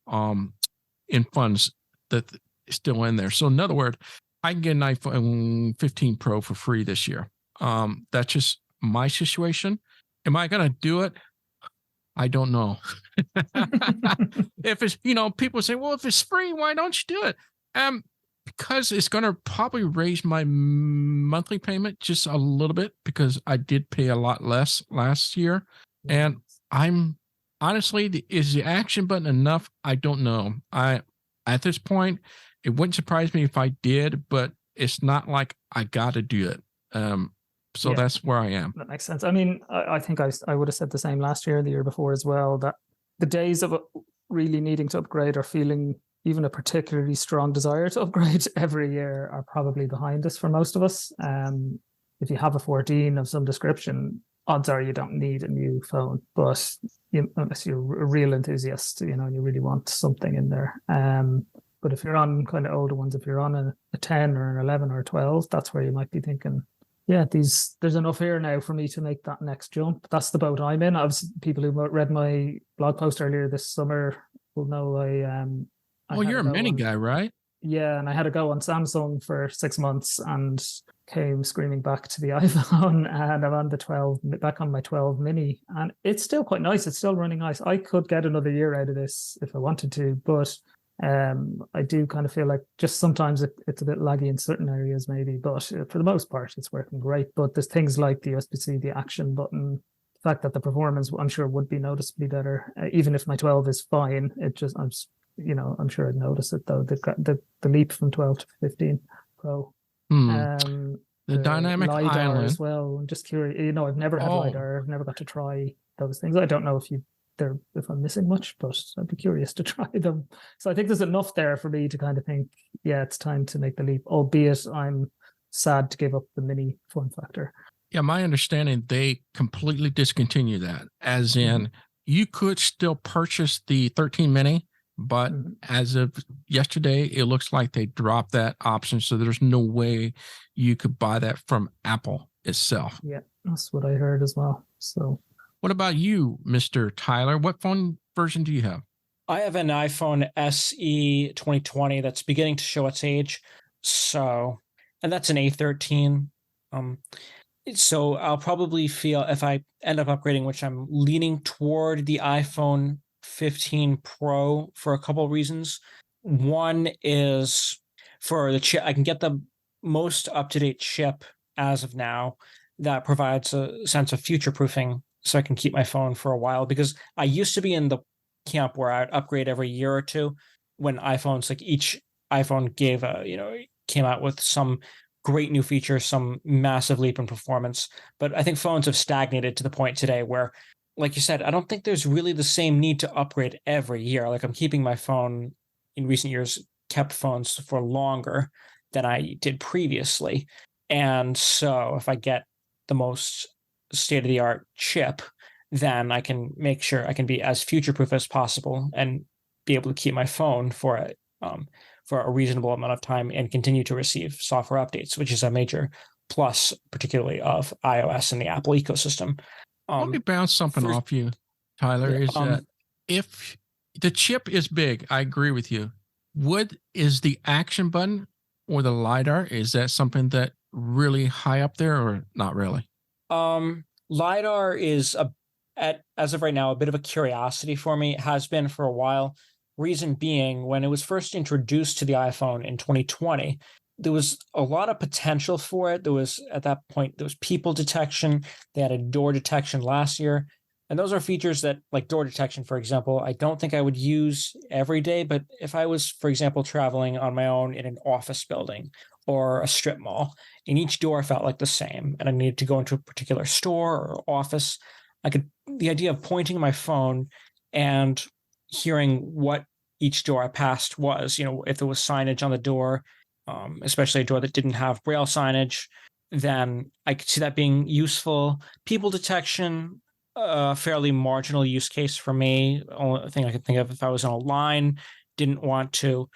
in funds that is still in there. So in other words, I can get an iPhone 15 Pro for free this year. That's just my situation. Am I going to do it? I don't know. If it's, people say, well, if it's free, why don't you do it? Because it's going to probably raise my monthly payment just a little bit because I did pay a lot less last year. And I'm honestly, is the action button enough? I don't know. At this point, it wouldn't surprise me if I did, but it's not like I got to do it. So that's where I am. That makes sense. I mean, I think I would have said the same last year, the year before as well, that the days of really needing to upgrade or feeling even a particularly strong desire to upgrade every year are probably behind us for most of us. If you have a 14 of some description, odds are you don't need a new phone, but unless you're a real enthusiast, you really want something in there. But if you're on kind of older ones, if you're on a 10 or an 11 or a 12, that's where you might be thinking, there's enough here now for me to make that next jump. That's the boat I'm in. People who read my blog post earlier this summer will know you're a mini guy, right? Yeah, and I had to go on Samsung for 6 months and came screaming back to the iPhone, and I'm on back on my 12 mini, and it's still quite nice. It's still running nice. I could get another year out of this if I wanted to, but I do kind of feel like just sometimes it's a bit laggy in certain areas maybe, but for the most part it's working great. But there's things like the USB-C, the action button, the fact that the performance I'm sure would be noticeably better, even if my 12 is fine. I'm sure I'd notice it though. The leap from 12 to 15 Pro. The dynamic LiDAR island as well. I'm just curious. I've never had LiDAR. I've never got to try those things. I don't know if I'm missing much, but I'd be curious to try them. So I think there's enough there for me to kind of think, it's time to make the leap, albeit I'm sad to give up the mini form factor. Yeah, my understanding, they completely discontinue that, as in you could still purchase the 13 mini, but as of yesterday, it looks like they dropped that option. So there's no way you could buy that from Apple itself. Yeah, that's what I heard as well. So what about you, Mr. Tyler? What phone version do you have? I have an iPhone SE 2020 that's beginning to show its age. So, and that's an A13. So I'll probably feel if I end up upgrading, which I'm leaning toward the iPhone 15 Pro for a couple of reasons. One is for the chip. I can get the most up-to-date chip as of now that provides a sense of future-proofing, so I can keep my phone for a while, because I used to be in the camp where I'd upgrade every year or two when iPhones, like each iPhone came out with some great new features, some massive leap in performance. But I think phones have stagnated to the point today where, like you said, I don't think there's really the same need to upgrade every year. Like I'm keeping my phone in recent years, kept phones for longer than I did previously. And so if I get the most state-of-the-art chip, then I can make sure I can be as future-proof as possible and be able to keep my phone for a reasonable amount of time and continue to receive software updates, which is a major plus, particularly of iOS and the Apple ecosystem. Let me bounce something off you, Tyler. That if the chip is big, I agree with you. Is the action button or the LiDAR, is that something that really high up there or not really? LiDAR is as of right now a bit of a curiosity for me. It has been for a while. Reason being, when it was first introduced to the iPhone in 2020, there was a lot of potential for it. At that point, there was people detection. They added door detection last year. And those are features that, like door detection, for example, I don't think I would use every day. But if I was, for example, traveling on my own in an office building or a strip mall, and each door felt like the same, and I needed to go into a particular store or office, the idea of pointing my phone and hearing what each door I passed was, if there was signage on the door, especially a door that didn't have braille signage, then I could see that being useful. People detection, a fairly marginal use case for me. Only thing I could think of, if I was on a line, didn't want to,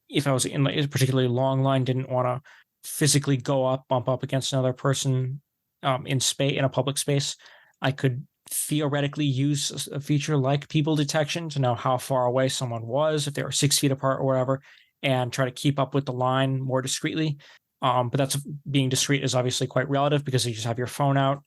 if I was in like a particularly long line, didn't want to physically bump up against another person in a public space, I could theoretically use a feature like people detection to know how far away someone was, if they were 6 feet apart or whatever, and try to keep up with the line more discreetly. But that's being discreet is obviously quite relative because you just have your phone out.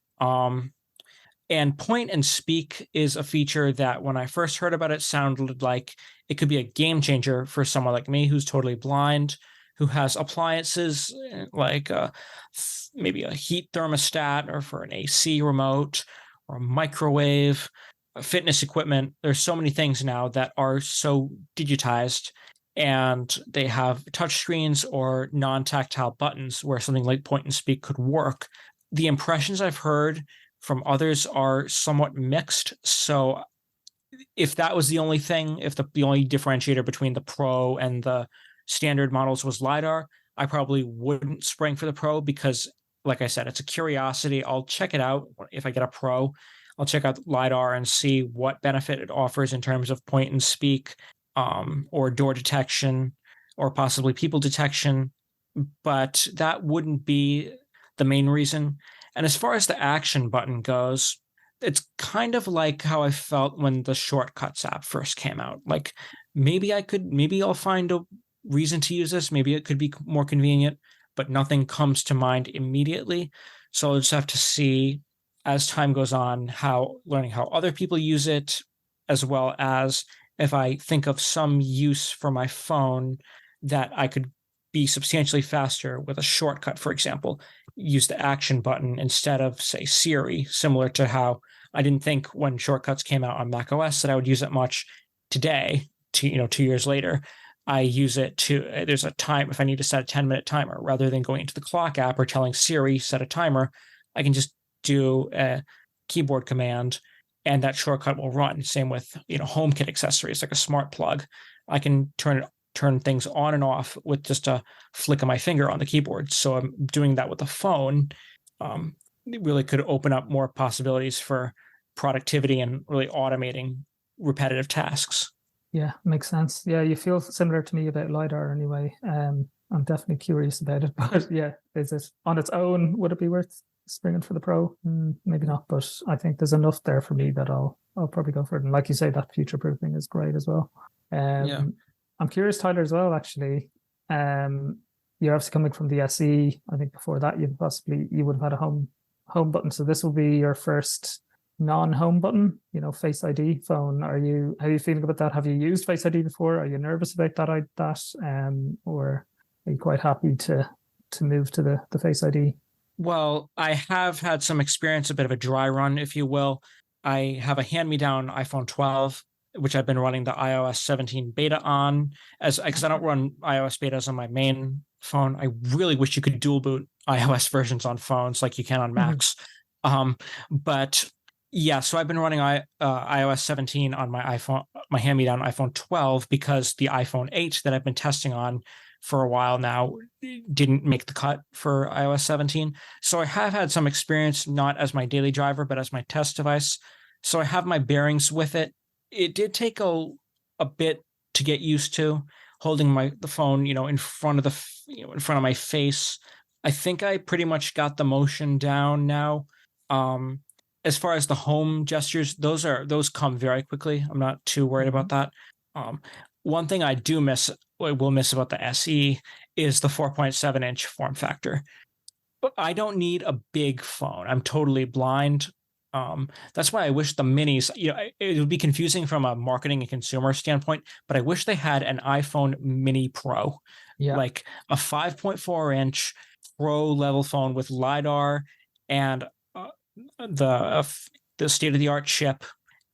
And point and speak is a feature that when I first heard about it sounded like it could be a game changer for someone like me who's totally blind, who has appliances like maybe a heat thermostat or for an AC remote or a microwave, fitness equipment. There's so many things now that are so digitized and they have touch screens or non-tactile buttons where something like point and speak could work. The impressions I've heard from others are somewhat mixed. So if that was the only thing, if the only differentiator between the Pro and the standard models was LiDAR, I probably wouldn't spring for the Pro because, like I said, it's a curiosity. I'll check it out if I get a Pro. I'll check out LiDAR and see what benefit it offers in terms of point and speak or door detection or possibly people detection. But that wouldn't be the main reason. And as far as the action button goes, it's kind of like how I felt when the Shortcuts app first came out. Like maybe I'll find a reason to use this. Maybe it could be more convenient, but nothing comes to mind immediately. So I'll just have to see as time goes on, learning how other people use it, as well as if I think of some use for my phone that I could be substantially faster with a shortcut, for example, use the action button instead of, say, Siri, similar to how I didn't think when shortcuts came out on macOS that I would use it much. Today, 2 years later, I use it there's a time, if I need to set a 10-minute timer, rather than going into the clock app or telling Siri, set a timer, I can just do a keyboard command and that shortcut will run. Same with, HomeKit accessories, like a smart plug. I can turn things on and off with just a flick of my finger on the keyboard. So I'm doing that with the phone. It really could open up more possibilities for productivity and really automating repetitive tasks. Yeah, makes sense. Yeah, you feel similar to me about LiDAR anyway. I'm definitely curious about it. But yeah, is it on its own? Would it be worth springing for the Pro? Maybe not, but I think there's enough there for me that I'll probably go for it. And like you say, that future-proofing is great as well. Yeah. I'm curious, Tyler, as well, actually. You're obviously coming from the SE. I think before that, you would have had a home button. So this will be your first non-home button, Face ID phone. How are you feeling about that? Have you used Face ID before? Are you nervous about that? Or are you quite happy to move to the Face ID? Well, I have had some experience, a bit of a dry run, if you will. I have a hand-me-down iPhone 12, which I've been running the iOS 17 beta on, because I don't run iOS betas on my main phone. I really wish you could dual boot iOS versions on phones like you can on Macs. But yeah, so I've been running iOS 17 on my hand-me-down iPhone 12 because the iPhone 8 that I've been testing on for a while now didn't make the cut for iOS 17. So I have had some experience, not as my daily driver, but as my test device. So I have my bearings with it. It did take a bit to get used to holding the phone, in front of my face. I think I pretty much got the motion down now. As far as the home gestures, those come very quickly. I'm not too worried about that. One thing I will miss about the SE is the 4.7-inch form factor. But I don't need a big phone. I'm totally blind. That's why I wish the minis, it would be confusing from a marketing and consumer standpoint, but I wish they had an iPhone Mini Pro, like a 5.4-inch Pro level phone with LiDAR and the state-of-the-art chip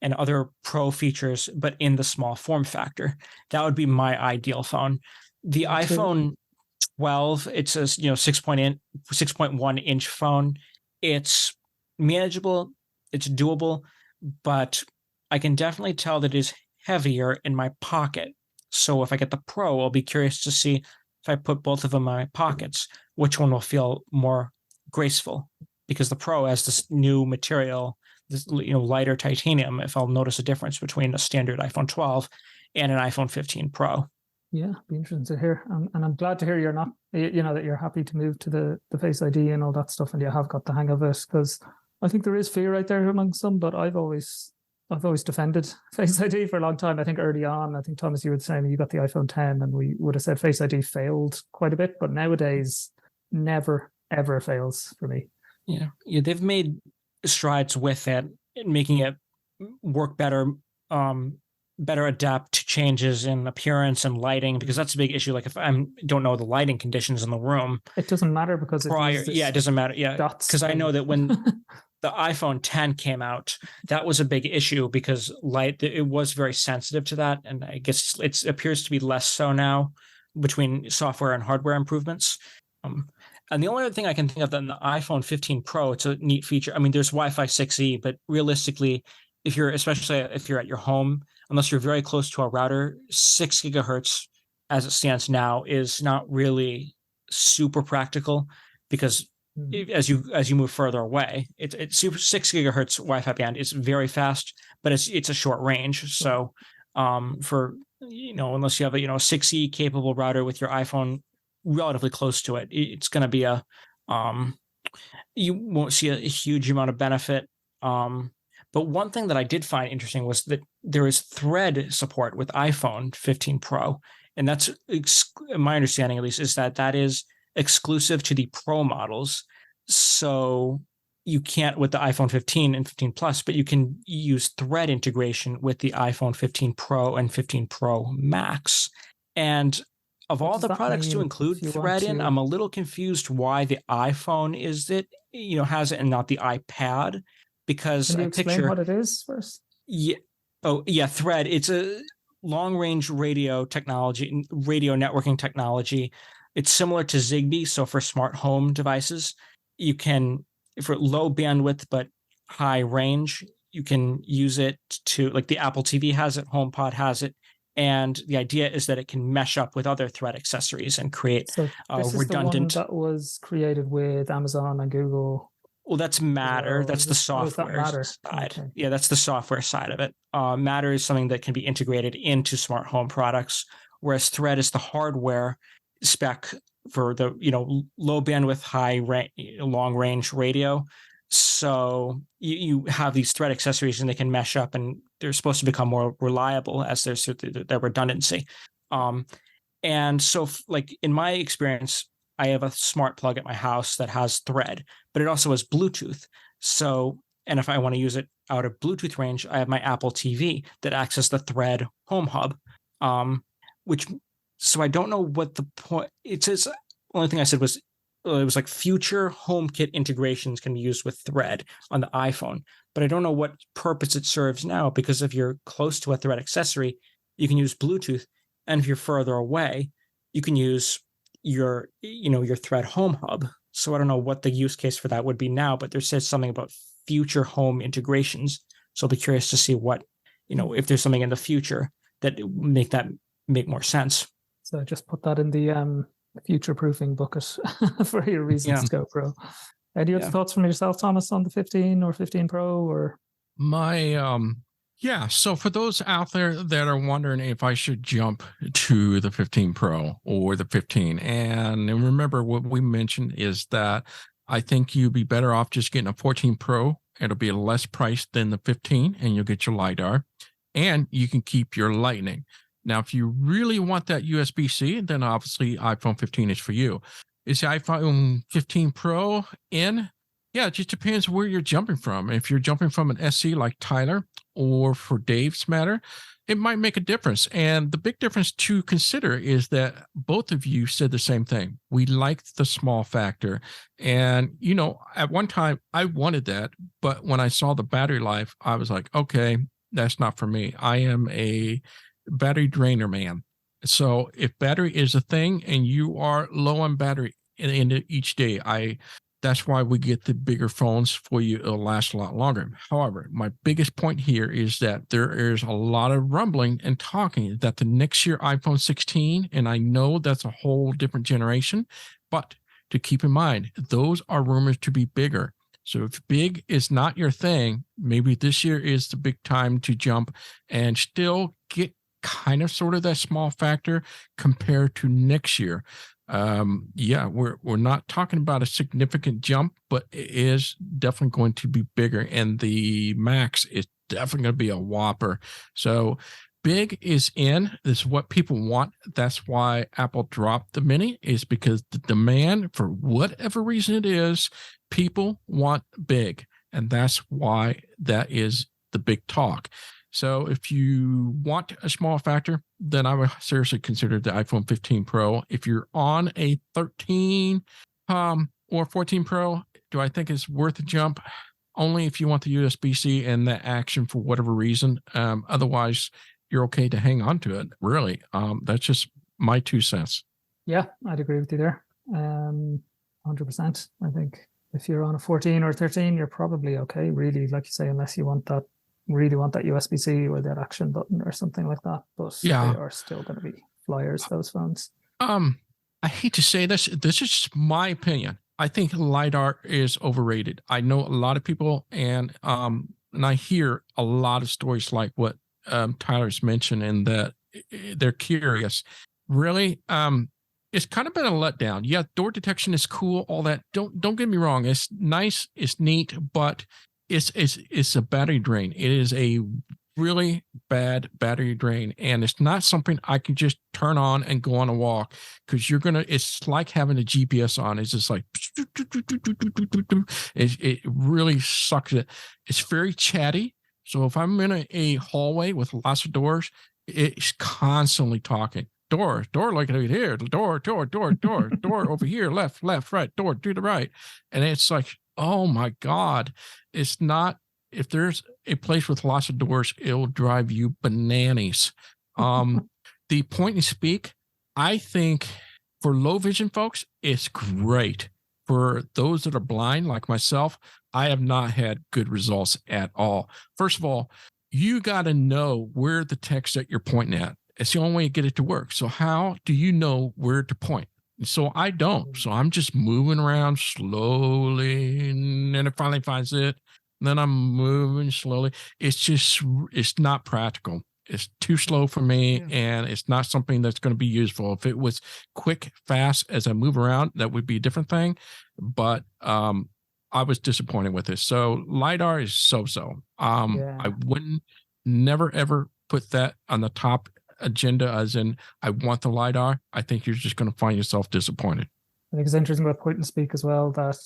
and other Pro features, but in the small form factor. That would be my ideal phone. The iPhone 12, it's a 6.1 inch phone. It's manageable, it's doable, but I can definitely tell that it is heavier in my pocket. So if I get the Pro, I'll be curious to see if I put both of them in my pockets, which one will feel more graceful, because the Pro has this new material this, lighter titanium, if I'll notice a difference between a standard iPhone 12 and an iPhone 15 Pro. Yeah, be interesting to hear. And I'm glad to hear you're not, that you're happy to move to the Face ID and all that stuff, and you have got the hang of it, because I think there is fear out there among some, but I've always defended Face ID for a long time. I think early on, I think, Thomas, you were saying you got the iPhone 10 and we would have said Face ID failed quite a bit, but nowadays never, ever fails for me. Yeah, they've made strides with it, making it work better, better adapt to changes in appearance and lighting, because that's a big issue. Like if I don't know the lighting conditions in the room, it doesn't matter because it doesn't matter. Yeah, because I know that when the iPhone 10 came out, that was a big issue because it was very sensitive to that, and I guess it appears to be less so now between software and hardware improvements. And the only other thing I can think of in the iPhone 15 Pro, it's a neat feature. I mean, there's Wi-Fi 6E, but realistically, especially if you're at your home, unless you're very close to a router, 6 gigahertz as it stands now is not really super practical, because as you move further away, it's 6 gigahertz Wi-Fi band is very fast, but it's a short range. So for unless you have a 6E capable router with your iPhone relatively close to it, it's going to be you won't see a huge amount of benefit. But one thing that I did find interesting was that there is Thread support with iPhone 15 Pro. And that's, my understanding at least, is that is exclusive to the Pro models. So you can't with the iPhone 15 and 15 Plus, but you can use Thread integration with the iPhone 15 Pro and 15 Pro Max. And of all the products to include Thread in, I'm a little confused why the iPhone has it and not the iPad. Because can you explain what it is first? Yeah. Oh, yeah. Thread. It's a long-range radio networking technology. It's similar to Zigbee. So for smart home devices, you can, for low bandwidth but high range, you can use it to, like the Apple TV has it, HomePod has it. And the idea is that it can mesh up with other Thread accessories and create this redundant. Is the one that was created with Amazon and Google. Well, that's Matter. That's the software side. Okay. Yeah, that's the software side of it. Matter is something that can be integrated into smart home products, whereas Thread is the hardware spec for the low bandwidth, long range radio. So you have these Thread accessories, and they can mesh up, and they're supposed to become more reliable as there's their redundancy. And so, like in my experience, I have a smart plug at my house that has Thread, but it also has Bluetooth. So, and if I want to use it out of Bluetooth range, I have my Apple TV that accesses the Thread Home Hub, so I don't know what the point. It says, only thing I said was, it was like future HomeKit integrations can be used with Thread on the iPhone, but I don't know what purpose it serves now, because if you're close to a Thread accessory, you can use Bluetooth. And if you're further away, you can use your Thread Home Hub. So I don't know what the use case for that would be now, but there says something about future home integrations. So I'll be curious to see what, if there's something in the future that make more sense. So just put that in the future-proofing bucket for your reasons to go Pro. Any other thoughts from yourself, Thomas, on the 15 or 15 Pro or? So for those out there that are wondering if I should jump to the 15 Pro or the 15, and remember what we mentioned is that I think you'd be better off just getting a 14 Pro. It'll be less priced than the 15, and you'll get your LiDAR, and you can keep your Lightning. Now, if you really want that USB-C, then obviously iPhone 15 is for you. Is the iPhone 15 Pro in? Yeah, it just depends where you're jumping from. If you're jumping from an SE like Tyler, or for Dave's matter, it might make a difference. And the big difference to consider is that both of you said the same thing. We liked the small factor. And, at one time I wanted that, but when I saw the battery life, I was like, okay, that's not for me. I am a battery drainer man. So if battery is a thing and you are low on battery in each day, that's why we get the bigger phones for you. It'll last a lot longer. However, my biggest point here is that there is a lot of rumbling and talking that the next year iPhone 16, and I know that's a whole different generation, but to keep in mind, those are rumored to be bigger. So if big is not your thing, maybe this year is the big time to jump and still get kind of sort of that small factor compared to next year. Yeah, we're not talking about a significant jump, but it is definitely going to be bigger, and the max is definitely going to be a whopper. So big is in. This is what people want. That's why Apple dropped the mini, is because the demand, for whatever reason it is, people want big, and that's why that is the big talk. So if you want a small factor, then I would seriously consider the iPhone 15 Pro. If you're on a 13 or 14 Pro, do I think it's worth a jump? Only if you want the USB-C and the action for whatever reason. Otherwise, you're okay to hang on to it, really. That's just my 2 cents. Yeah, I'd agree with you there. 100%. I think if you're on a 14 or 13, you're probably okay, really, like you say, unless you really want that USB-C or that action button or something like that. But yeah, they are still going to be flyers, those phones. I hate to say this. This is just my opinion. I think LiDAR is overrated. I know a lot of people, and I hear a lot of stories like what Tyler's mentioned, and that they're curious. Really, it's kind of been a letdown. Yeah, door detection is cool, all that. Don't get me wrong. It's nice, it's neat, but it's a battery drain. It is a really bad battery drain, and it's not something I can just turn on and go on a walk, because it's like having a GPS on. It's just like it really sucks it. It's very chatty. So if I'm in a hallway with lots of doors, it's constantly talking. Door, look at it here. Door over here, left, right, door to the right. And it's like, oh my God. It's not, if there's a place with lots of doors, it'll drive you bananas. The point and speak, I think for low vision folks, it's great. For those that are blind, like myself, I have not had good results at all. First of all, you got to know where the text that you're pointing at. It's the only way to get it to work. So how do you know where to point? So I don't. So I'm just moving around slowly, and then it finally finds it. Then I'm moving slowly. It's not practical. It's too slow for me, and it's not something that's going to be useful. If it was quick, fast as I move around, that would be a different thing. But I was disappointed with it. So LiDAR is so-so. I wouldn't never, ever put that on the top agenda as in I want the LiDAR. I think you're just going to find yourself disappointed. I think it's interesting about point and speak as well, that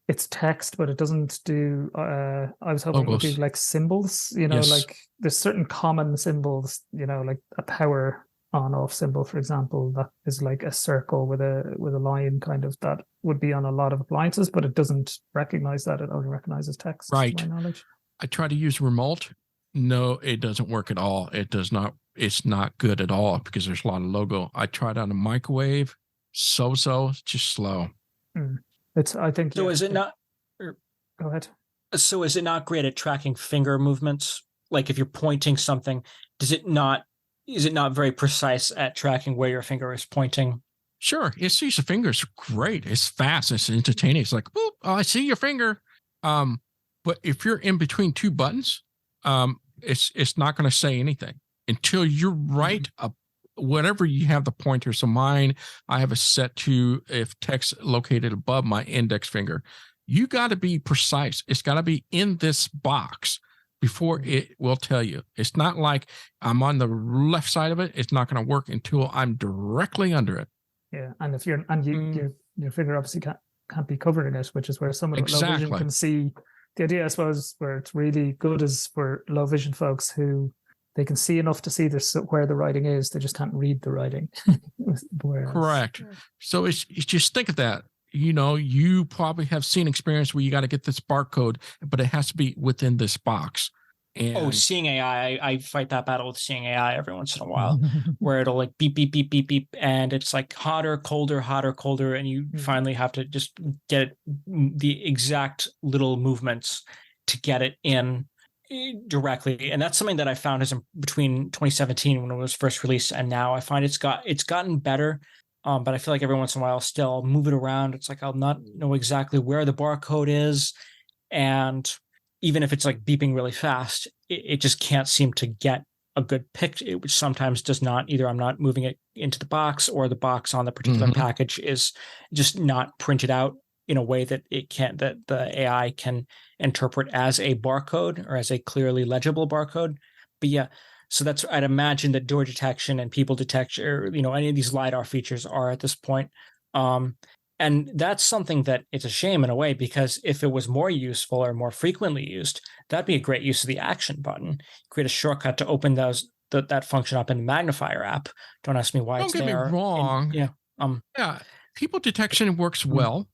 it's text, but it doesn't do, I was hoping it would do like symbols, Yes. like there's certain common symbols, like a power on off symbol, for example, that is like a circle with a line kind of, that would be on a lot of appliances, but it doesn't recognize that. It only recognizes text, right, to my knowledge. I try to use remote. No, it doesn't work at all. It does not. It's not good at all because there's a lot of logo. I tried on a microwave. So just slow. I think. So is it not? Go ahead. So is it not great at tracking finger movements? Like if you're pointing something, is it not very precise at tracking where your finger is pointing? Sure. It sees the fingers. Great. It's fast. It's entertaining. It's like, boop, oh, I see your finger. But if you're in between two buttons, it's not going to say anything until you're right up. Whatever you have the pointer. So mine, I have it set to if text located above my index finger. You got to be precise. It's got to be in this box before it will tell you. It's not like I'm on the left side of it. It's not going to work until I'm directly under it. Yeah, and if you're your finger obviously can't be covering it, which is where someone with low vision can see. The idea, I suppose, where it's really good is for low vision folks who they can see enough to see where the writing is. They just can't read the writing. Correct. So it's just think of that. You probably have seen experience where you got to get this barcode, but it has to be within this box. And Seeing AI, I fight that battle with Seeing AI every once in a while, where it'll like beep, beep, beep, beep, beep, and it's like hotter, colder, and you finally have to just get the exact little movements to get it in directly. And that's something that I found is between 2017 when it was first released and now. I find it's gotten better, but I feel like every once in a while still I'll move it around. It's like I'll not know exactly where the barcode is, and even if it's like beeping really fast, it just can't seem to get a good picture, which sometimes does not. Either I'm not moving it into the box, or the box on the particular package is just not printed out in a way that that the AI can interpret as a barcode or as a clearly legible barcode. But yeah, so that's, I'd imagine that door detection and people detection, or any of these LiDAR features are at this point. And that's something that it's a shame in a way, because if it was more useful or more frequently used, that'd be a great use of the action button. Create a shortcut to open that function up in the magnifier app. Don't ask me why Don't it's get me there. wrong. Yeah. Yeah. People detection works well.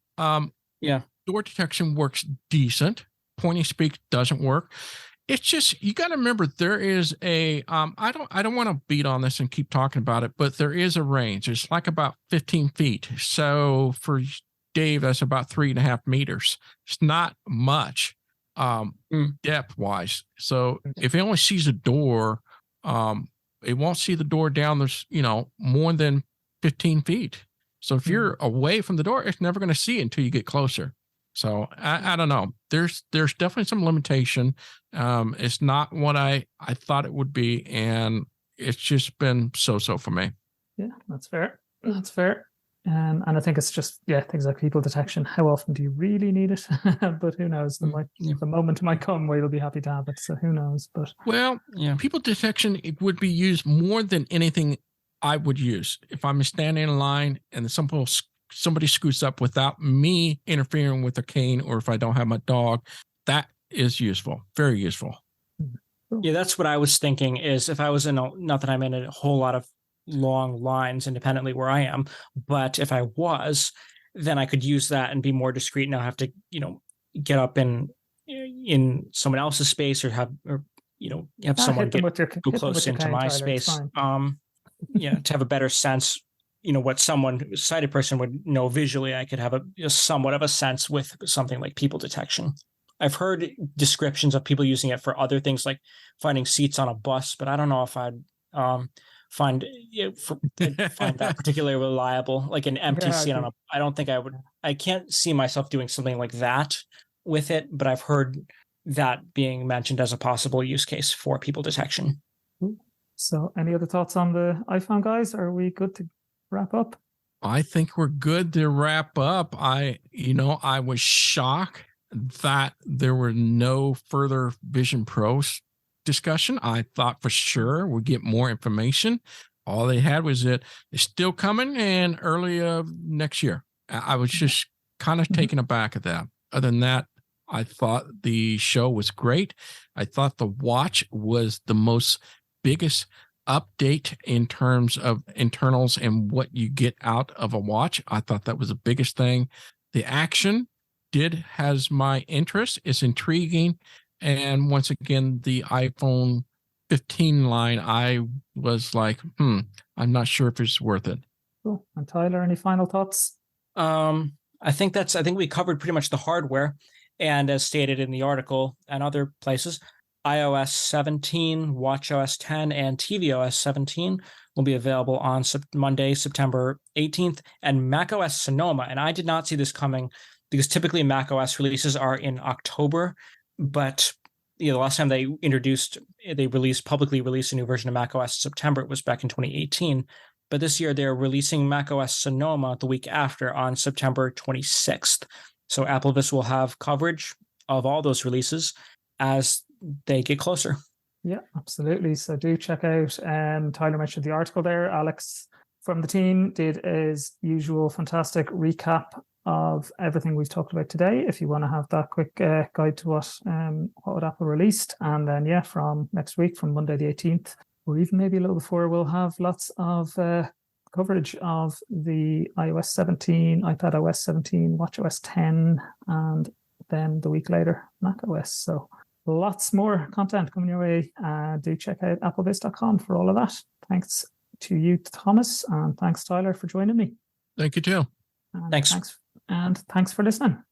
Yeah. Door detection works decent. Pointing speak doesn't work. It's just, you got to remember, there is a I don't want to beat on this and keep talking about it, but there is a range. It's like about 15 feet. So for Dave, that's about 3.5 meters. It's not much depth wise. So if it only sees a door, it won't see the door down there's more than 15 feet. So if you're away from the door, it's never going to see it until you get closer. So I don't know. There's definitely some limitation. It's not what I thought it would be, and it's just been so for me. Yeah, that's fair. That's fair. And I think it's just things like people detection. How often do you really need it? But who knows? The moment might come where you'll be happy to have it. So who knows? But people detection, it would be used more than anything I would use if I'm standing in line and somebody scoots up without me interfering with a cane, or if I don't have my dog. That is useful, very useful. Yeah, that's what I was thinking, is if I was not that I'm in a whole lot of long lines independently where I am, but if I was, then I could use that and be more discreet, and not have to, get up in someone else's space, or have someone go close into my space. To have a better sense, what a sighted person would know visually, I could have a somewhat of a sense with something like people detection. I've heard descriptions of people using it for other things, like finding seats on a bus, but I don't know if I'd find that particularly reliable, like an empty seat on a. I don't think I would. I can't see myself doing something like that with it, but I've heard that being mentioned as a possible use case for people detection. So, any other thoughts on the iPhone, guys? Are we good to wrap up? I think we're good to wrap up. I was shocked that there were no further Vision Pro discussion. I thought for sure we'd get more information. All they had was that it's still coming in early next year. I was just kind of taken aback at that. Other than that, I thought the show was great. I thought the watch was the biggest update in terms of internals and what you get out of a watch. I thought that was the biggest thing. The action has my interest. It's intriguing. And once again, the iPhone 15 line, I was like, I'm not sure if it's worth it. Cool. And Tyler, any final thoughts? I think we covered pretty much the hardware. And as stated in the article and other places, iOS 17, watchOS 10, and tvOS 17 will be available on Monday, September 18th, and macOS Sonoma. And I did not see this coming, because typically macOS releases are in October, but the last time they publicly released a new version of macOS in September, it was back in 2018. But this year they're releasing macOS Sonoma the week after, on September 26th. So AppleVis will have coverage of all those releases as they get closer. Yeah, absolutely. So do check out, Tyler mentioned the article there. Alex from the team did his usual fantastic recap of everything we've talked about today, if you want to have that quick guide to what Apple released. And then from next week, from Monday the 18th, or even maybe a little before, we'll have lots of coverage of the iOS 17, iPadOS 17, watchOS 10, and then the week later, macOS. So lots more content coming your way. Do check out applevis.com for all of that. Thanks to you, Thomas, and thanks, Tyler, for joining me. Thank you, too. Thanks. And thanks for listening.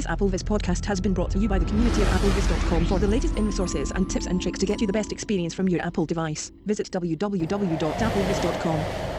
This AppleVis podcast has been brought to you by the community of AppleVis.com. For the latest in resources and tips and tricks to get you the best experience from your Apple device, visit www.applevis.com.